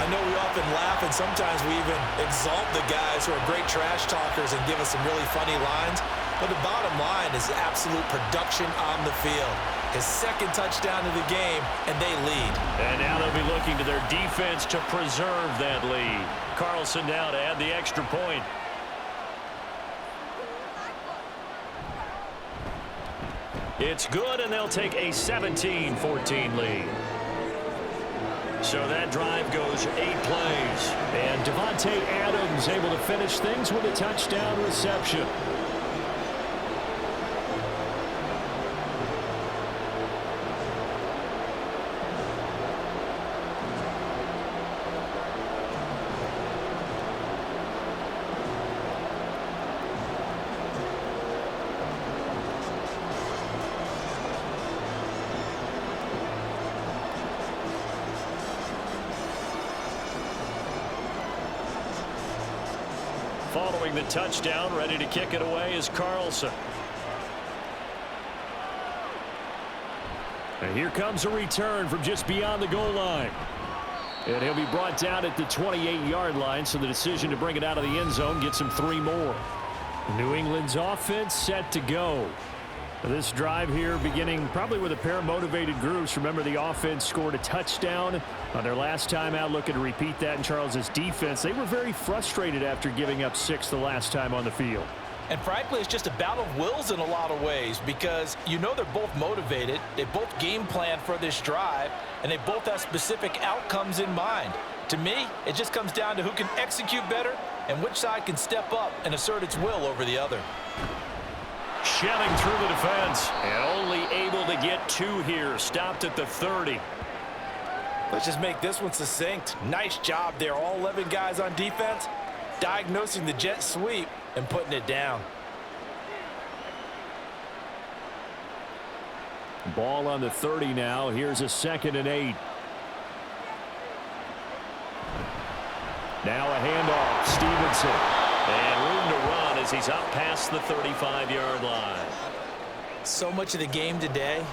[SPEAKER 4] I know we often laugh, and sometimes we even exalt the guys who are great trash talkers and give us some really funny lines. But the bottom line is absolute production on the field. His second touchdown of the game, and they lead.
[SPEAKER 5] And now they'll be looking to their defense to preserve that lead. Carlson now to add the extra point. It's good, and they'll take a 17-14 lead. So that drive goes 8 plays.
[SPEAKER 2] And Devontae Adams able to finish things with a touchdown reception.
[SPEAKER 5] Following the touchdown, ready to kick it away is Carlson.
[SPEAKER 2] And here comes a return from just beyond the goal line. And he'll be brought down at the 28-yard line, so the decision to bring it out of the end zone gets him 3 more. New England's offense set to go. This drive here beginning probably with a pair of motivated groups. Remember, the offense scored a touchdown on their last time out, looking to repeat that in Charles's defense. They were very frustrated after giving up 6 the last time on the field.
[SPEAKER 4] And frankly, it's just a battle of wills in a lot of ways, because you know they're both motivated, they both game plan for this drive, and they both have specific outcomes in mind. To me, it just comes down to who can execute better and which side can step up and assert its will over the other.
[SPEAKER 5] Shelling through the defense, and only able to get 2 here. Stopped at the 30.
[SPEAKER 4] Let's just make this one succinct. Nice job there, all 11 guys on defense, diagnosing the jet sweep and putting it down.
[SPEAKER 2] Ball on the 30 now. Here's a 2nd and 8. Now a handoff. Stevenson.
[SPEAKER 5] And room to run as he's up past the 35-yard line.
[SPEAKER 4] So much of the game today,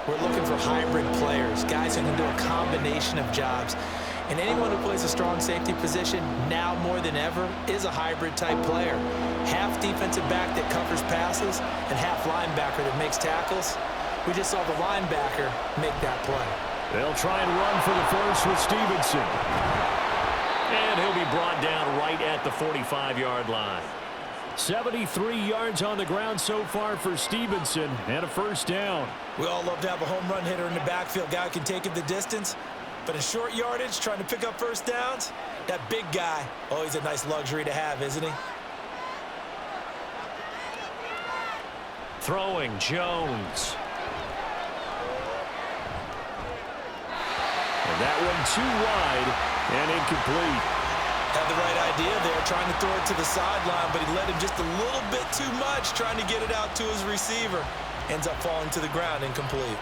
[SPEAKER 4] we're looking for hybrid players, guys who can do a combination of jobs. And anyone who plays a strong safety position, now more than ever, is a hybrid-type player. Half defensive back that covers passes and half linebacker that makes tackles. We just saw the linebacker make that play.
[SPEAKER 2] They'll try and run for the first with Stevenson.
[SPEAKER 5] And he'll be brought down right at the 45-yard line.
[SPEAKER 2] 73 yards on the ground so far for Stevenson, and a first down.
[SPEAKER 4] We all love to have a home run hitter in the backfield, guy who can take it the distance. But in short yardage, trying to pick up first downs, that big guy, always a nice luxury to have, isn't he?
[SPEAKER 5] Throwing Jones.
[SPEAKER 2] And that one too wide and incomplete.
[SPEAKER 4] Had the right idea there, trying to throw it to the sideline, but he led him just a little bit too much, trying to get it out to his receiver. Ends up falling to the ground, incomplete.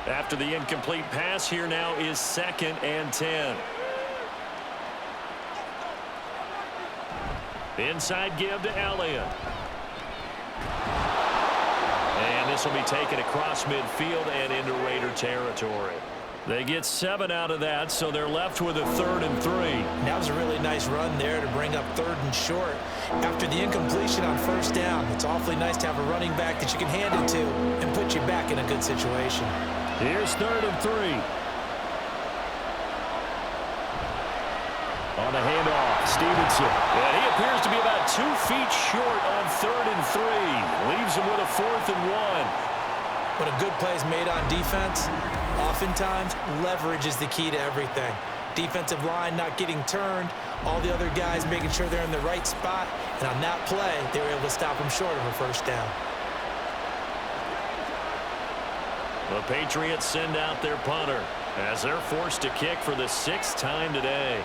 [SPEAKER 5] After the incomplete pass, here now is 2nd and 10. Inside give to Elliott. And this will be taken across midfield and into Raider territory.
[SPEAKER 2] They get 7 out of that, so they're left with a 3rd and 3.
[SPEAKER 4] That was a really nice run there to bring up 3rd and short. After the incompletion on first down, it's awfully nice to have a running back that you can hand it to and put you back in a good situation.
[SPEAKER 2] Here's 3rd and 3. On the handoff, Stevenson.
[SPEAKER 5] And he appears to be about 2 feet short on 3rd and 3. Leaves him with a 4th and 1.
[SPEAKER 4] When a good play is made on defense, oftentimes leverage is the key to everything. Defensive line not getting turned, all the other guys making sure they're in the right spot, and on that play, they were able to stop him short of a first down.
[SPEAKER 5] The Patriots send out their punter as they're forced to kick for the 6th time today.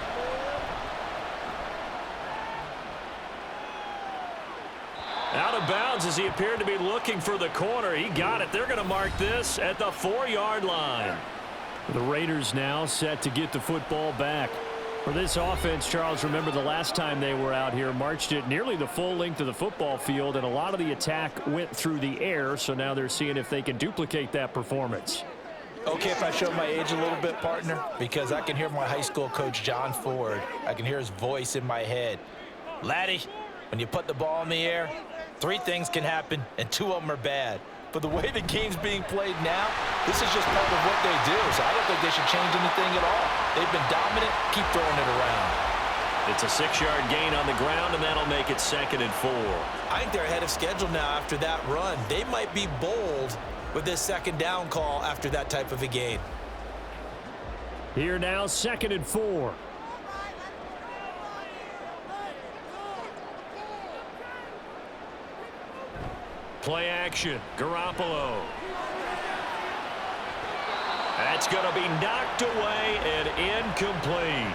[SPEAKER 5] Out of bounds as he appeared to be looking for the corner. He got it. They're going to mark this at the 4-yard line.
[SPEAKER 2] The Raiders now set to get the football back. For this offense, Charles, remember the last time they were out here, marched it nearly the full length of the football field, and a lot of the attack went through the air, so now they're seeing if they can duplicate that performance.
[SPEAKER 4] Okay, if I show my age a little bit, partner, because I can hear my high school coach, John Ford. I can hear his voice in my head. Laddie, when you put the ball in the air, 3 things can happen, and 2 of them are bad. But the way the game's being played now, this is just part of what they do, so I don't think they should change anything at all. They've been dominant. Keep throwing it around.
[SPEAKER 5] It's a 6-yard gain on the ground, and that'll make it 2nd and 4.
[SPEAKER 4] I think they're ahead of schedule now after that run. They might be bold with this 2nd down call after that type of a gain.
[SPEAKER 2] Here now, 2nd and 4.
[SPEAKER 5] Play action. Garoppolo. That's going to be knocked away and incomplete.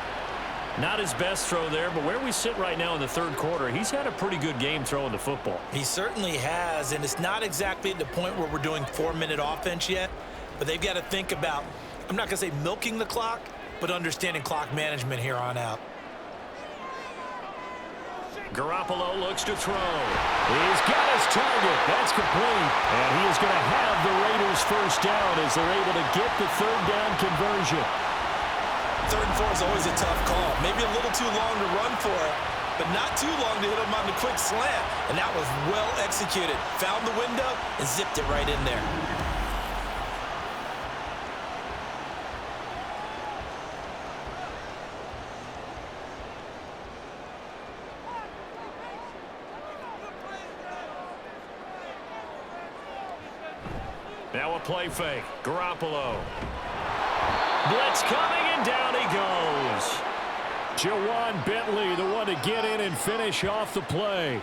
[SPEAKER 5] Not his best throw there, but where we sit right now in the 3rd quarter, he's had a pretty good game throwing the football.
[SPEAKER 4] He certainly has, and it's not exactly at the point where we're doing 4-minute offense yet, but they've got to think about, I'm not going to say milking the clock, but understanding clock management here on out.
[SPEAKER 5] Garoppolo looks to throw.
[SPEAKER 2] He's got his target. That's complete. And he is going to have the Raiders' 1st down as they're able to get the 3rd down conversion.
[SPEAKER 4] 3rd and 4 is always a tough call. Maybe a little too long to run for it, but not too long to hit him on the quick slant. And that was well executed. Found the window and zipped it right in there.
[SPEAKER 5] Now a play fake. Garoppolo. Blitz coming, and down he goes.
[SPEAKER 2] Jawan Bentley, the one to get in and finish off the play.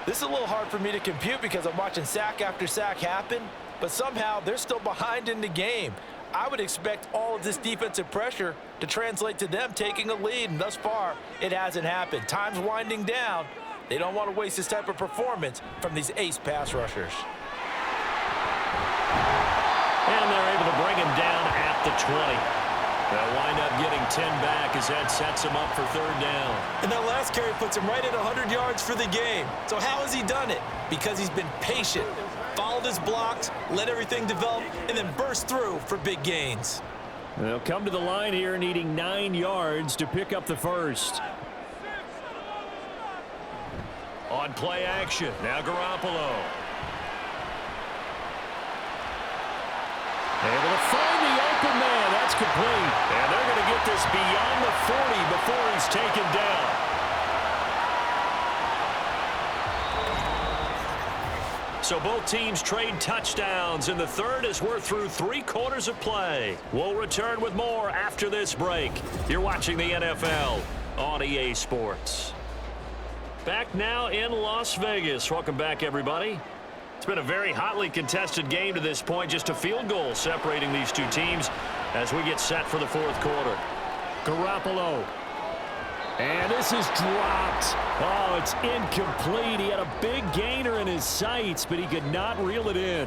[SPEAKER 4] This is a little hard for me to compute because I'm watching sack after sack happen, but somehow they're still behind in the game. I would expect all of this defensive pressure to translate to them taking a lead, and thus far, it hasn't happened. Time's winding down. They don't want to waste this type of performance from these ace pass rushers.
[SPEAKER 5] And they're able to bring him down at the 20. They'll wind up getting 10 back as that sets him up for 3rd down.
[SPEAKER 4] And that last carry puts him right at 100 yards for the game. So how has he done it? Because he's been patient, followed his blocks, let everything develop, and then burst through for big gains.
[SPEAKER 2] They'll come to the line here needing 9 yards to pick up the 1st.
[SPEAKER 5] On play action, now Garoppolo.
[SPEAKER 2] Able to find the open man. That's complete.
[SPEAKER 5] And they're going to get this beyond the 40 before he's taken down. So both teams trade touchdowns in the 3rd as we're through 3 quarters of play. We'll return with more after this break. You're watching the NFL on EA Sports. Back now in Las Vegas. Welcome back, everybody. It's been a very hotly contested game to this point. Just a field goal separating these 2 teams as we get set for the 4th quarter.
[SPEAKER 2] Garoppolo. And this is dropped. Oh, it's incomplete. He had a big gainer in his sights, but he could not reel it in.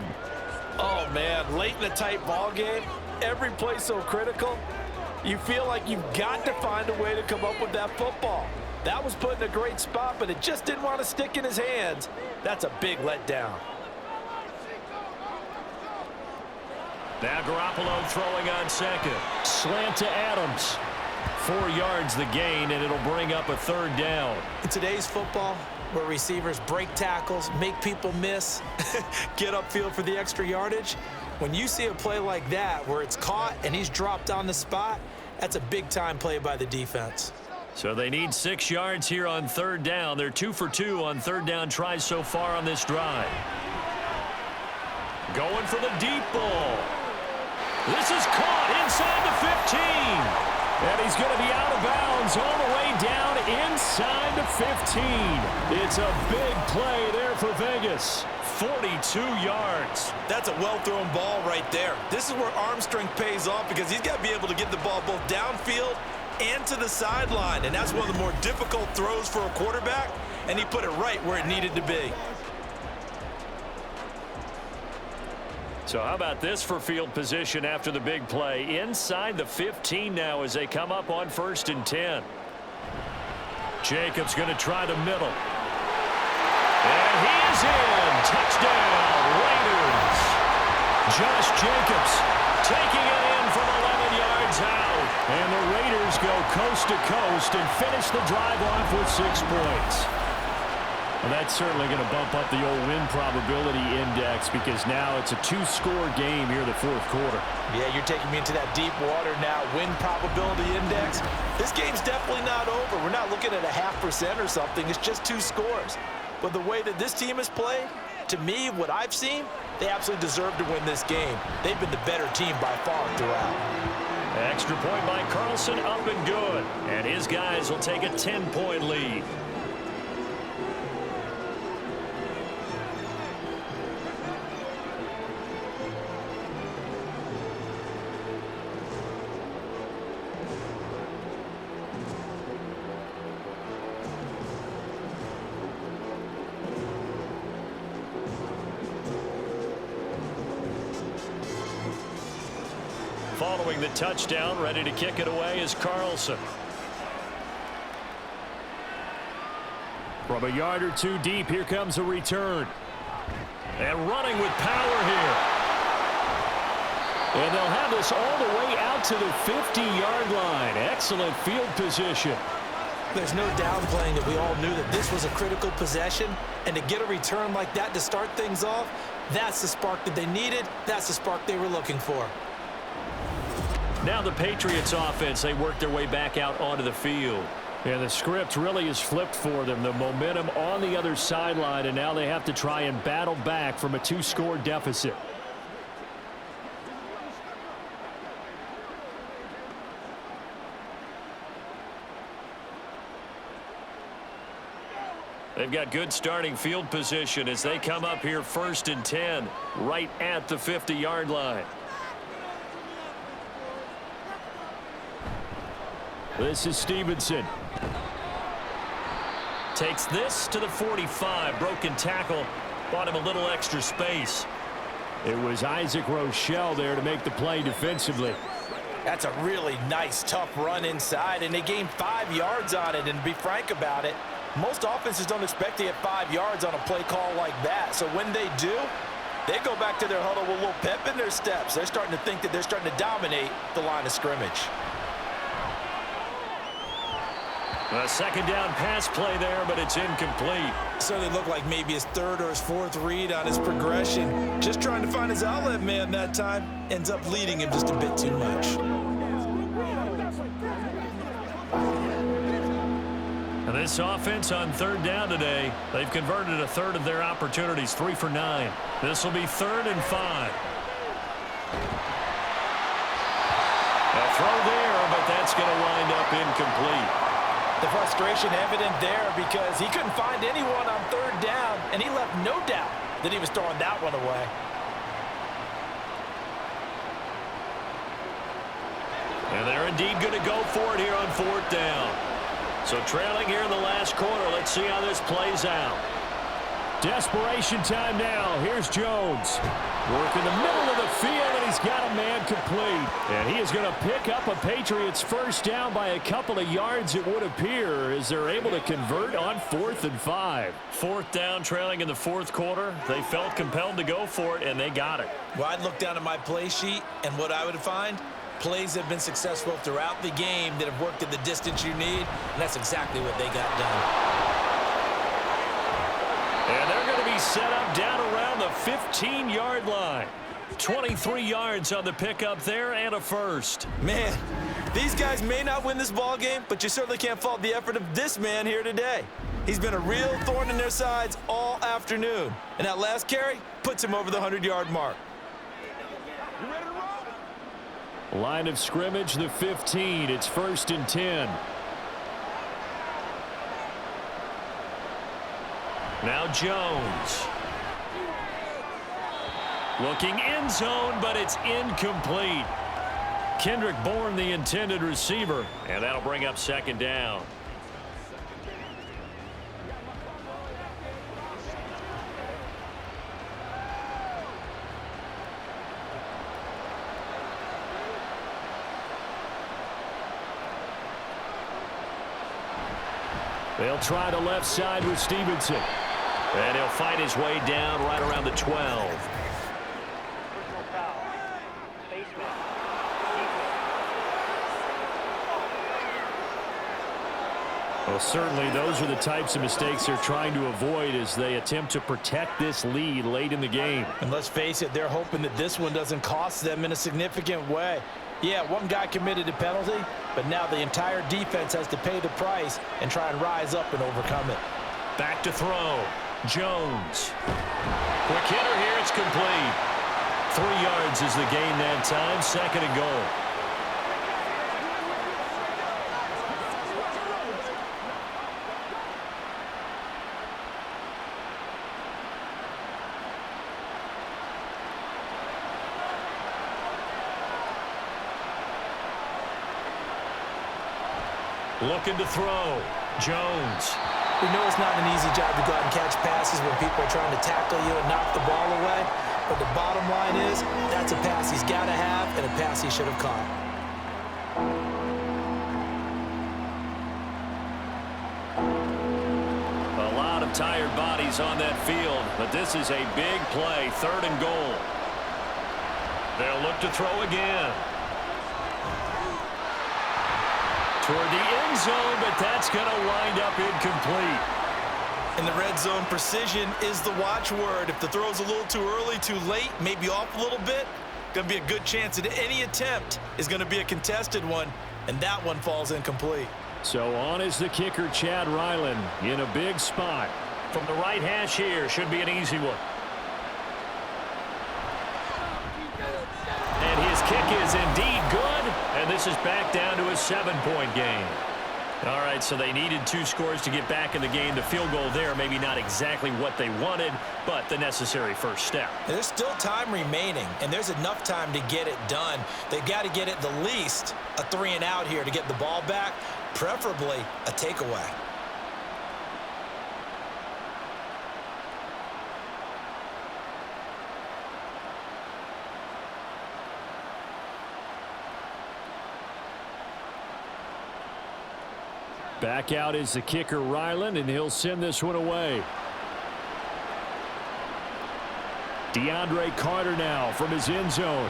[SPEAKER 4] Oh, man, late in a tight ball game, every play so critical, you feel like you've got to find a way to come up with that football. That was put in a great spot, but it just didn't want to stick in his hands. That's a big letdown.
[SPEAKER 5] Now Garoppolo throwing on 2nd.
[SPEAKER 2] Slant to Adams. 4 yards the gain, and it'll bring up a 3rd down.
[SPEAKER 4] In today's football, where receivers break tackles, make people miss, get upfield for the extra yardage, when you see a play like that where it's caught and he's dropped on the spot, that's a big-time play by the defense.
[SPEAKER 5] So they need 6 yards here on 3rd down. They're 2 for 2 on 3rd down tries so far on this drive. Going for the deep ball. This is caught inside the 15.
[SPEAKER 2] And he's going to be out of bounds all the way way down inside the 15. It's a big play there for Vegas.
[SPEAKER 5] 42 yards.
[SPEAKER 3] That's a well-thrown ball right there. This is where arm strength pays off because he's got to be able to get the ball both downfield and to the sideline, and that's one of the more difficult throws for a quarterback, and he put it right where it needed to be.
[SPEAKER 5] So how about this for field position after the big play? Inside the 15 now as they come up on 1st and 10.
[SPEAKER 2] Jacobs going to try the middle. And he is in. Touchdown, Raiders. Josh Jacobs taking it in from 11 yards out. And the Raiders go coast to coast and finish the drive off with 6 points. Well, that's certainly going to bump up the old win probability index because now it's a 2-score game here in the 4th quarter.
[SPEAKER 4] Yeah, you're taking me into that deep water now. Win probability index. This game's definitely not over. We're not looking at a 0.5% or something. It's just 2 scores. But the way that this team has played, to me, what I've seen, they absolutely deserve to win this game. They've been the better team by far throughout.
[SPEAKER 5] Extra point by Carlson, up and good. And his guys will take a 10-point lead. Following the touchdown, ready to kick it away is Carlson.
[SPEAKER 2] From a yard or 2 deep, here comes a return. And running with power here. And they'll have this all the way out to the 50-yard line. Excellent field position.
[SPEAKER 4] There's no downplaying that we all knew that this was a critical possession, and to get a return like that to start things off, that's the spark that they needed. That's the spark they were looking for.
[SPEAKER 5] Now the Patriots offense, they work their way back out onto the field.
[SPEAKER 2] And the script really is flipped for them. The momentum on the other sideline, and now they have to try and battle back from a 2-score deficit.
[SPEAKER 5] They've got good starting field position as they come up here 1st and 10, right at the 50-yard line.
[SPEAKER 2] This is Stevenson.
[SPEAKER 5] Takes this to the 45. Broken tackle. Bought him a little extra space.
[SPEAKER 2] It was Isaac Rochelle there to make the play defensively.
[SPEAKER 4] That's a really nice, tough run inside, and they gained 5 yards on it. And to be frank about it, most offenses don't expect to get 5 yards on a play call like that. So when they do, they go back to their huddle with a little pep in their steps. They're starting to think that they're starting to dominate the line of scrimmage.
[SPEAKER 5] A 2nd down pass play there, but it's incomplete.
[SPEAKER 4] Certainly looked like maybe his 3rd or his 4th read on his progression. Just trying to find his outlet man that time. Ends up leading him just a bit too much.
[SPEAKER 5] And this offense on 3rd down today, they've converted a 1/3 of their opportunities, 3 for 9. This will be 3rd and 5. A throw there, but that's going to wind up incomplete.
[SPEAKER 4] The frustration evident there because he couldn't find anyone on 3rd down, and he left no doubt that he was throwing that one away.
[SPEAKER 5] And they're indeed going to go for it here on 4th down. So trailing here in the last quarter, let's see how this plays out.
[SPEAKER 2] Desperation time now. Here's Jones. Working the middle of the field, and he's got a man complete. And he is going to pick up a Patriots 1st down by a couple of yards, it would appear, as they're able to convert on 4th and 5.
[SPEAKER 5] 4th down, trailing in the 4th quarter. They felt compelled to go for it, and they got it.
[SPEAKER 4] Well, I'd look down at my play sheet, and what I would find, plays have been successful throughout the game that have worked at the distance you need, and that's exactly what they got done.
[SPEAKER 5] And they're going to be set up down around the 15-yard line. 23 yards on the pickup there and a 1st.
[SPEAKER 4] Man, these guys may not win this ball game, but you certainly can't fault the effort of this man here today. He's been a real thorn in their sides all afternoon. And that last carry puts him over the 100-yard mark.
[SPEAKER 2] Line of scrimmage, the 15. It's 1st and 10.
[SPEAKER 5] Now Jones. Looking end zone, but it's incomplete. Kendrick Bourne, the intended receiver, and that'll bring up second down. They'll try the left side with Stevenson. And he'll fight his way down right around the 12. Well, certainly those are the types of mistakes they're trying to avoid as they attempt to protect this lead late in the game.
[SPEAKER 4] And let's face it, they're hoping that this one doesn't cost them in a significant way. Yeah, one guy committed a penalty, but now the entire defense has to pay the price and try and rise up and overcome it.
[SPEAKER 5] Back to throw. Jones. Quick hitter here. It's complete. 3 yards is the gain that time. Second and goal. Looking to throw. Jones.
[SPEAKER 4] We know it's not an easy job to go out and catch passes when people are trying to tackle you and knock the ball away. But the bottom line is, that's a pass he's got to have and a pass he should have caught.
[SPEAKER 5] A lot of tired bodies on that field, but this is a big play. Third and goal. They'll look to throw again. Toward the end zone, but that's going to wind up incomplete.
[SPEAKER 4] In the red zone, precision is the watchword. If the throw's a little too early, too late, maybe off a little bit, going to be a good chance that any attempt is going to be a contested one, and that one falls incomplete.
[SPEAKER 2] So on is the kicker, Chad Ryland, in a big spot.
[SPEAKER 5] From the right hash here, should be an easy one. And his kick is indeed good. And this is back down to a 7-point game. All right, so they needed 2 scores to get back in the game. The field goal there, maybe not exactly what they wanted, but the necessary first step.
[SPEAKER 4] There's still time remaining, and there's enough time to get it done. They've got to get it the least a 3-and-out here to get the ball back, preferably a takeaway.
[SPEAKER 2] Back out is the kicker, Ryland, and he'll send this one away. DeAndre Carter now from his end zone.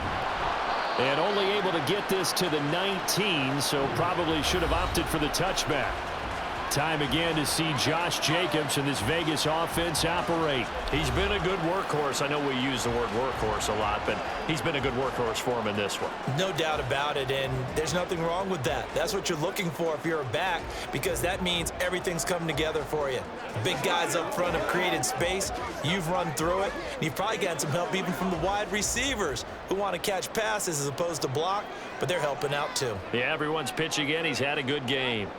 [SPEAKER 2] And only able to get this to the 19, so probably should have opted for the touchback. Time again to see Josh Jacobs and this Vegas offense operate.
[SPEAKER 5] He's been a good workhorse. I know we use the word workhorse a lot, but he's been a good workhorse for him in this one.
[SPEAKER 4] No doubt about it, and there's nothing wrong with that. That's what you're looking for if you're a back, because that means everything's coming together for you. Big guys up front have created space. You've run through it. And you've probably gotten some help even from the wide receivers who want to catch passes as opposed to block, but they're helping out too.
[SPEAKER 5] Yeah, everyone's pitching in. He's had a good game.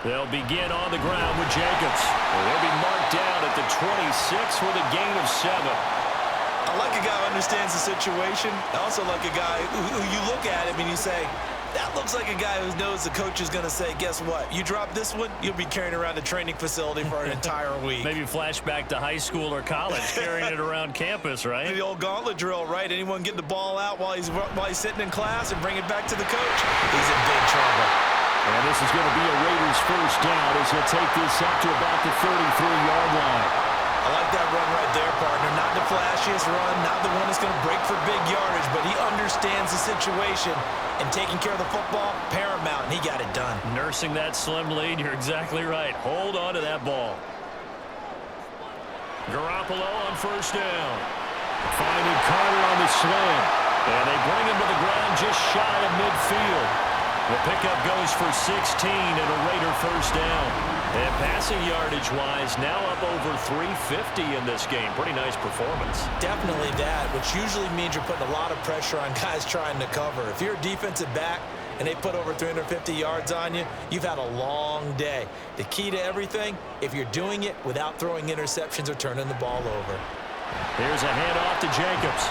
[SPEAKER 5] They'll begin on the ground with Jacobs. They'll be marked down at the 26 with a gain of 7.
[SPEAKER 4] I like a guy who understands the situation. I also like a guy who you look at him and you say, that looks like a guy who knows the coach is going to say, guess what? You drop this one, you'll be carrying around a training facility for an entire week.
[SPEAKER 5] Maybe flashback to high school or college, carrying it around campus, right?
[SPEAKER 4] The old gauntlet drill, right? Anyone get the ball out while he's sitting in class and bring it back to the coach? He's in big trouble.
[SPEAKER 2] And this is going to be a Raiders first down as he'll take this up to about the 33-yard line.
[SPEAKER 4] I like that run right there, partner. Not the flashiest run, not the one that's going to break for big yardage, but he understands the situation, and taking care of the football, paramount, and he got it done.
[SPEAKER 5] Nursing that slim lead, you're exactly right. Hold on to that ball. Garoppolo on first down.
[SPEAKER 2] Finding Carter on the slant.
[SPEAKER 5] And they bring him to the ground just shy of midfield. The pickup goes for 16 and a Raider first down. And passing yardage-wise, now up over 350 in this game. Pretty nice performance.
[SPEAKER 4] Definitely that, which usually means you're putting a lot of pressure on guys trying to cover. If you're a defensive back, and they put over 350 yards on you, you've had a long day. The key to everything, if you're doing it without throwing interceptions or turning the ball over.
[SPEAKER 5] Here's a handoff to Jacobs.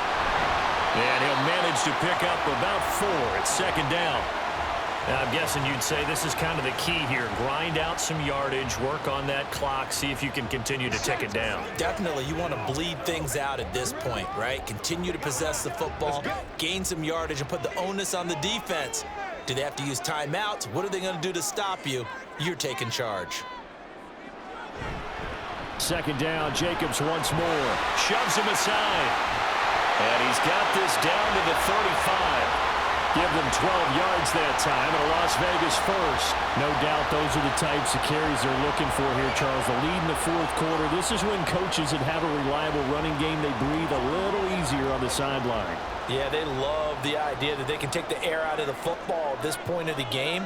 [SPEAKER 5] And he'll manage to pick up about 4 at second down. Now, I'm guessing you'd say this is kind of the key here. Grind out some yardage, work on that clock, see if you can continue to tick it down.
[SPEAKER 4] Definitely, you want to bleed things out at this point, right? Continue to possess the football, gain some yardage, and put the onus on the defense. Do they have to use timeouts? What are they going to do to stop you? You're taking charge.
[SPEAKER 2] Second down, Jacobs once more.
[SPEAKER 5] Shoves him aside. And he's got this down to the 35.
[SPEAKER 2] Give them 12 yards that time, and a Las Vegas first. No doubt those are the types of carries they're looking for here, Charles. The lead in the fourth quarter. This is when coaches that have a reliable running game, they breathe a little easier on the sideline.
[SPEAKER 4] Yeah, they love the idea that they can take the air out of the football at this point of the game.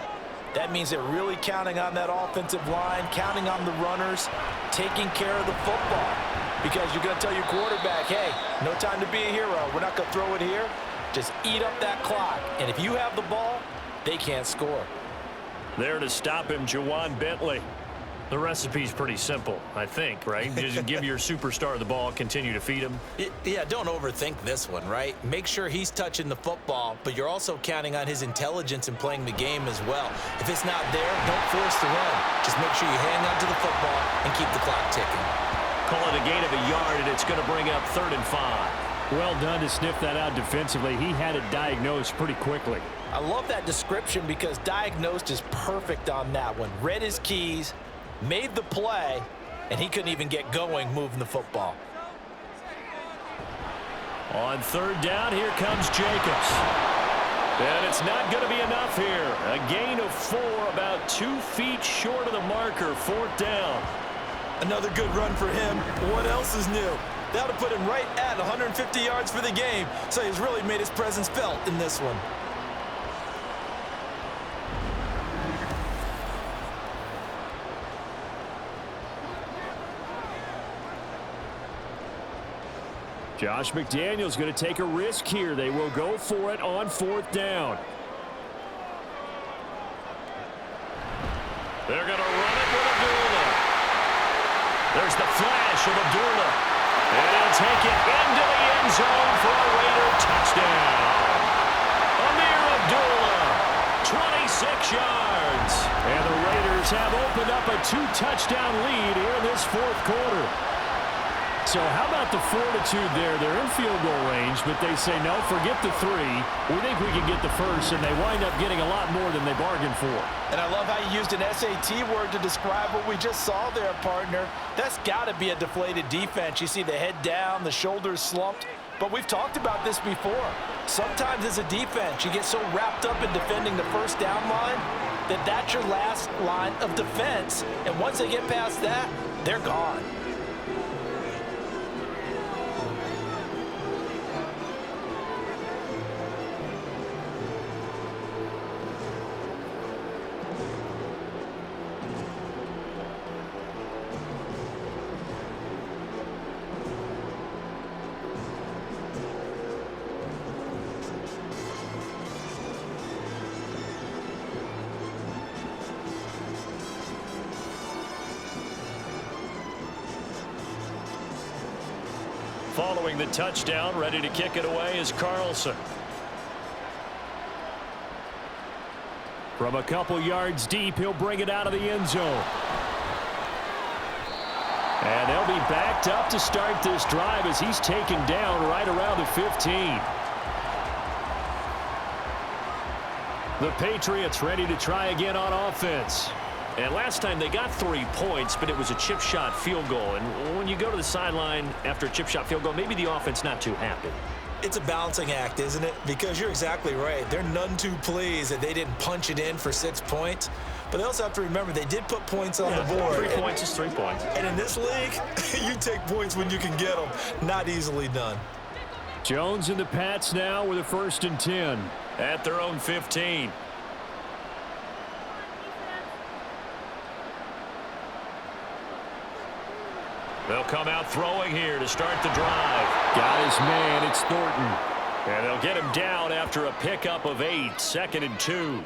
[SPEAKER 4] That means they're really counting on that offensive line, counting on the runners, taking care of the football. Because you're going to tell your quarterback, hey, no time to be a hero. We're not going to throw it here. Just eat up that clock. And if you have the ball, they can't score.
[SPEAKER 5] There to stop him, Juwan Bentley. The recipe's pretty simple, I think, right? Just give your superstar the ball, continue to feed him.
[SPEAKER 4] Yeah, don't overthink this one, right? Make sure he's touching the football, but you're also counting on his intelligence in playing the game as well. If it's not there, don't force the run. Just make sure you hang on to the football and keep the clock ticking.
[SPEAKER 5] Call it a gain of a yard, and it's going to bring up 3rd and 5.
[SPEAKER 2] Well done to sniff that out defensively. He had it diagnosed pretty quickly.
[SPEAKER 4] I love that description because diagnosed is perfect on that one. Read his keys, made the play, and he couldn't even get going moving the football.
[SPEAKER 5] On 3rd down, here comes Jacobs. And it's not going to be enough here. A gain of 4, about 2 feet short of the marker, 4th down.
[SPEAKER 4] Another good run for him. What else is new? That would put him right at 150 yards for the game, so he's really made his presence felt in this one.
[SPEAKER 2] Josh McDaniels going to take a risk here. They will go for it on 4th down.
[SPEAKER 5] They're going to run it with Abdullah. There's the flash of Abdullah. And he'll take it into the end zone for a Raider touchdown. Amir Abdullah, 26 yards.
[SPEAKER 2] And the Raiders have opened up a 2-touchdown lead here in this 4th quarter. So how about the fortitude there? They're in field goal range, but they say, no, forget the 3. We think we can get the first, and they wind up getting a lot more than they bargained for.
[SPEAKER 4] And I love how you used an SAT word to describe what we just saw there, partner. That's got to be a deflated defense. You see the head down, the shoulders slumped. But we've talked about this before. Sometimes as a defense, you get so wrapped up in defending the first down line that that's your last line of defense. And once they get past that, they're gone.
[SPEAKER 5] Following the touchdown, ready to kick it away is Carlson.
[SPEAKER 2] From a couple yards deep, he'll bring it out of the end zone. And they'll be backed up to start this drive as he's taken down right around the 15. The Patriots ready to try again on offense.
[SPEAKER 5] And last time they got 3 points, but it was a chip shot field goal. And when you go to the sideline after a chip shot field goal, maybe the offense not too happy.
[SPEAKER 4] It's a balancing act, isn't it? Because you're exactly right. They're none too pleased that they didn't punch it in for 6 points. But they also have to remember they did put points on the board.
[SPEAKER 5] 3 points is 3 points.
[SPEAKER 4] And in this league, you take points when you can get them. Not easily done.
[SPEAKER 2] Jones and the Pats now with a 1st and 10.
[SPEAKER 5] At their own 15. They'll come out throwing here to start the drive.
[SPEAKER 2] Got his man. It's Thornton.
[SPEAKER 5] And they'll get him down after a pickup of 8, 2nd and 2.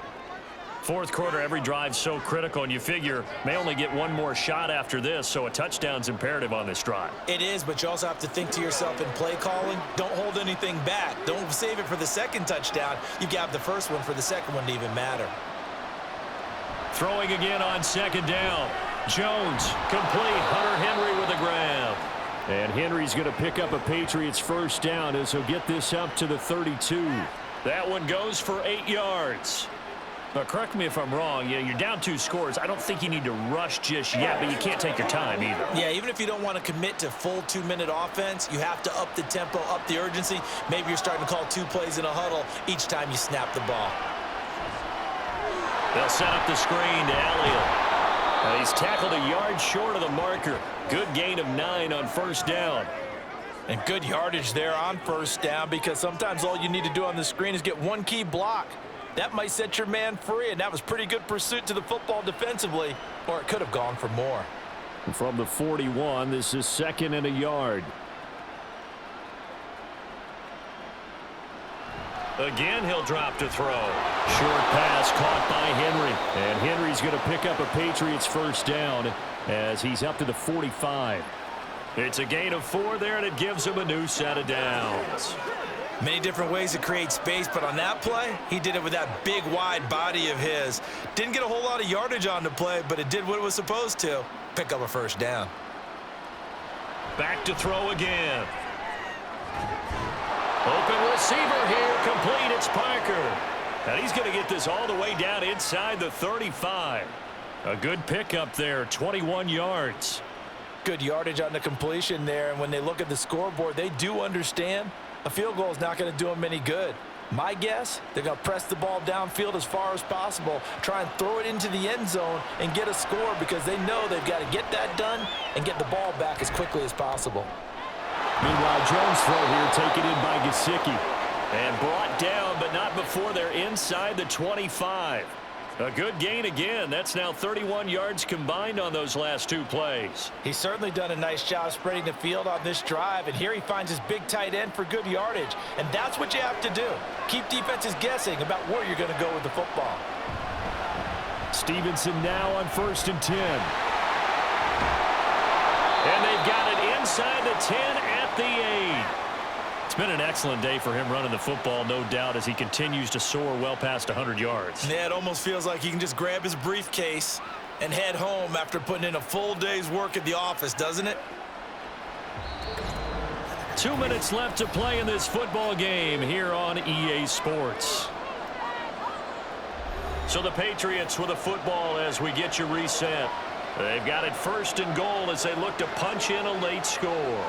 [SPEAKER 5] Fourth quarter, every drive's so critical, and you figure may only get one more shot after this, so a touchdown's imperative on this drive.
[SPEAKER 4] It is, but you also have to think to yourself in play calling, don't hold anything back. Don't save it for the second touchdown. You've got the first one for the second one to even matter.
[SPEAKER 5] Throwing again on 2nd down. Jones, complete. Hunter Henry with a grab.
[SPEAKER 2] And Henry's going to pick up a Patriots first down as he'll get this up to the 32.
[SPEAKER 5] That one goes for 8 yards. But correct me if I'm wrong, you're down 2 scores. I don't think you need to rush just yet, but you can't take your time either.
[SPEAKER 4] Yeah, even if you don't want to commit to full 2-minute offense, you have to up the tempo, up the urgency. Maybe you're starting to call 2 plays in a huddle each time you snap the ball.
[SPEAKER 5] They'll set up the screen to Elliott. He's tackled a yard short of the marker. Good gain of 9 on first down.
[SPEAKER 4] And good yardage there on first down, because sometimes all you need to do on the screen is get one key block. That might set your man free, and that was pretty good pursuit to the football defensively, or it could have gone for more.
[SPEAKER 2] From the 41, this is 2nd and a yard.
[SPEAKER 5] Again, he'll drop to throw.
[SPEAKER 2] Short pass caught by Henry. And Henry's going to pick up a Patriots first down as he's up to the 45.
[SPEAKER 5] It's a gain of 4 there, and it gives him a new set of downs.
[SPEAKER 4] Many different ways to create space, but on that play, he did it with that big, wide body of his. Didn't get a whole lot of yardage on the play, but it did what it was supposed to. Pick up a first down.
[SPEAKER 5] Back to throw again. Open receiver here, complete. It's Parker. And he's going to get this all the way down inside the 35. A good pickup there, 21 yards.
[SPEAKER 4] Good yardage on the completion there, and when they look at the scoreboard, they do understand a field goal is not going to do them any good. My guess, they're going to press the ball downfield as far as possible, try and throw it into the end zone and get a score, because they know they've got to get that done and get the ball back as quickly as possible.
[SPEAKER 2] Meanwhile, Jones' throw here taken in by Gesicki.
[SPEAKER 5] And brought down, but not before they're inside the 25. A good gain again. That's now 31 yards combined on those last 2 plays.
[SPEAKER 4] He's certainly done a nice job spreading the field on this drive, and here he finds his big tight end for good yardage. And that's what you have to do. Keep defenses guessing about where you're going to go with the football.
[SPEAKER 2] Stevenson now on 1st and 10.
[SPEAKER 5] And they've got it inside the 10 at the 8. It's been an excellent day for him running the football, no doubt, as he continues to soar well past 100 yards.
[SPEAKER 4] Yeah, it almost feels like he can just grab his briefcase and head home after putting in a full day's work at the office, doesn't it?
[SPEAKER 5] 2 minutes left to play in this football game here on EA Sports. So the Patriots with a football as we get you reset. They've got it 1st and goal as they look to punch in a late score.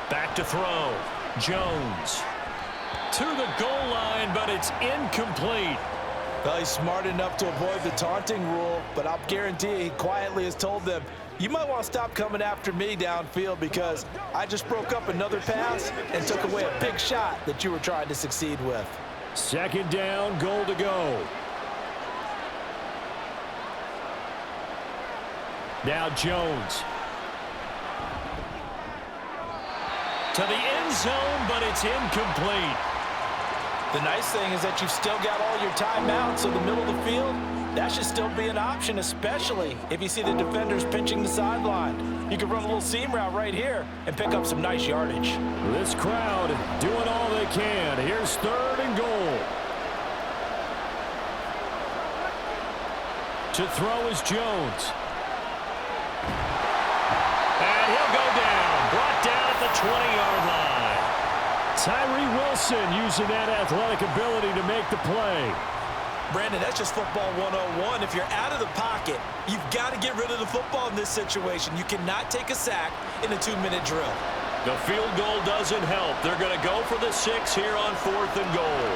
[SPEAKER 5] Back to throw. Jones to the goal line, but it's incomplete.
[SPEAKER 4] Well, he's smart enough to avoid the taunting rule, but I'll guarantee he quietly has told them, you might want to stop coming after me downfield, because I just broke up another pass and took away a big shot that you were trying to succeed with.
[SPEAKER 2] 2nd down, goal to go. Now Jones.
[SPEAKER 5] To the end zone, but it's incomplete.
[SPEAKER 4] The nice thing is that you've still got all your timeouts, so the middle of the field, that should still be an option, especially if you see the defenders pinching the sideline. You can run a little seam route right here and pick up some nice yardage.
[SPEAKER 2] This crowd doing all they can. Here's 3rd and goal. To throw is Jones.
[SPEAKER 5] And he'll go down. Brought down at the 20-yard line.
[SPEAKER 2] Tyree Wilson using that athletic ability to make the play.
[SPEAKER 4] Brandon, that's just football 101. If you're out of the pocket, you've got to get rid of the football in this situation. You cannot take a sack in a 2-minute drill.
[SPEAKER 5] The field goal doesn't help. They're going to go for the 6 here on 4th and goal.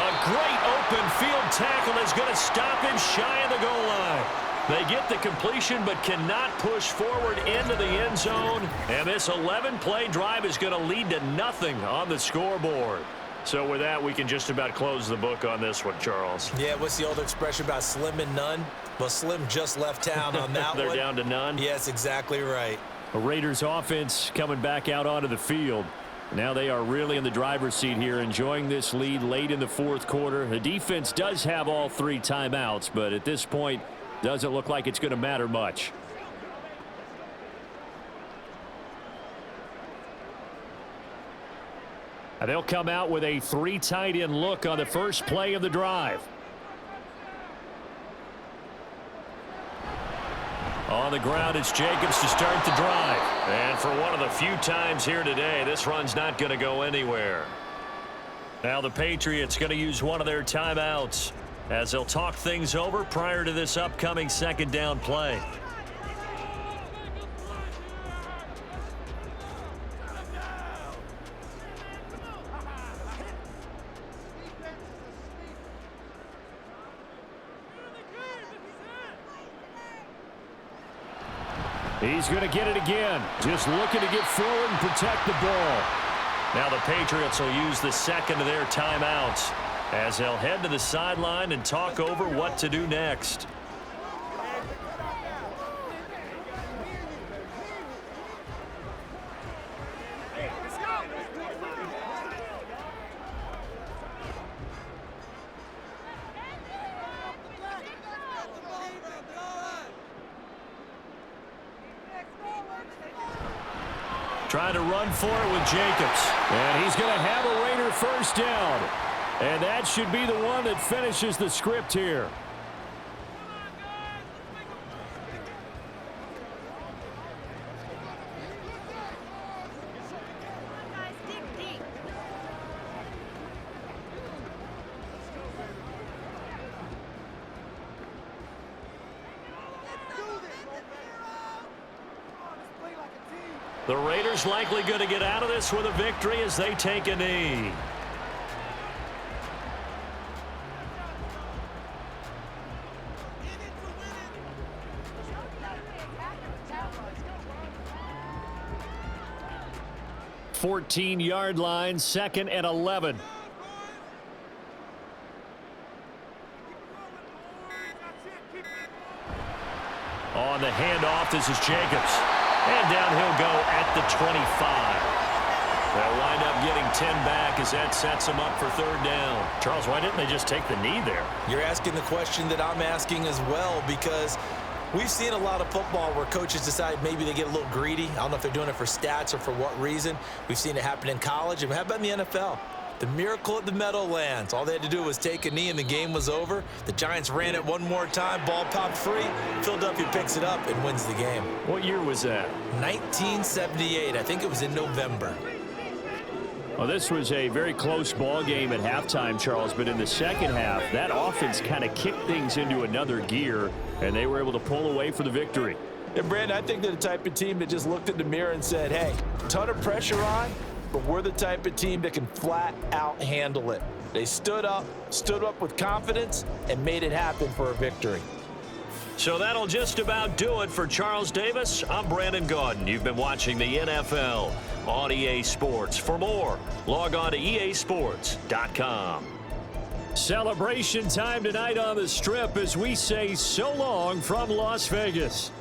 [SPEAKER 5] A great open field tackle is going to stop him shy of the goal line. They get the completion but cannot push forward into the end zone. And this 11-play drive is going to lead to nothing on the scoreboard. So with that, we can just about close the book on this one, Charles.
[SPEAKER 4] Yeah, what's the old expression about slim and none? Well, Slim just left town on that
[SPEAKER 5] They're
[SPEAKER 4] one.
[SPEAKER 5] down to none?
[SPEAKER 4] Yes, exactly right.
[SPEAKER 2] The Raiders offense coming back out onto the field. Now they are really in the driver's seat here, enjoying this lead late in the fourth quarter. The defense does have all 3 timeouts, but at this point, doesn't look like it's going to matter much. And they'll come out with a 3 tight end look on the first play of the drive. On the ground, it's Jacobs to start the drive. And for one of the few times here today, this run's not going to go anywhere. Now the Patriots going to use one of their timeouts as they'll talk things over prior to this upcoming second down play. He's going to get it again. Just looking to get forward and protect the ball. Now the Patriots will use the second of their timeouts as they'll head to the sideline and talk over what to do next. Trying to run for it with Jacobs. And he's going to have a Raider first down. And that should be the one that finishes the script here. The Raiders likely going to get out of this with a victory as they take a knee. Fourteen-yard line, 2nd and 11. On the handoff, this is Jacobs. And down he'll go at the 25. They'll wind up getting 10 back as that sets them up for third down. Charles, why didn't they just take the knee there?
[SPEAKER 4] You're asking the question that I'm asking as well, because we've seen a lot of football where coaches decide maybe they get a little greedy. I don't know if they're doing it for stats or for what reason. We've seen it happen in college. And how about in the NFL? The miracle at the Meadowlands. All they had to do was take a knee and the game was over. The Giants ran it one more time. Ball popped free. Philadelphia picks it up and wins the game.
[SPEAKER 2] What year was that?
[SPEAKER 4] 1978. I think it was in November.
[SPEAKER 2] Well, this was a very close ball game at halftime, Charles, but in the second half, that offense kind of kicked things into another gear, and they were able to pull away for the victory.
[SPEAKER 3] And, Brandon, I think they're the type of team that just looked in the mirror and said, hey, ton of pressure on, but we're the type of team that can flat out handle it. They stood up with confidence, and made it happen for a victory.
[SPEAKER 5] So that'll just about do it for Charles Davis. I'm Brandon Gaudin. You've been watching the NFL on EA Sports. For more, log on to easports.com.
[SPEAKER 2] Celebration time tonight on the Strip as we say so long from Las Vegas.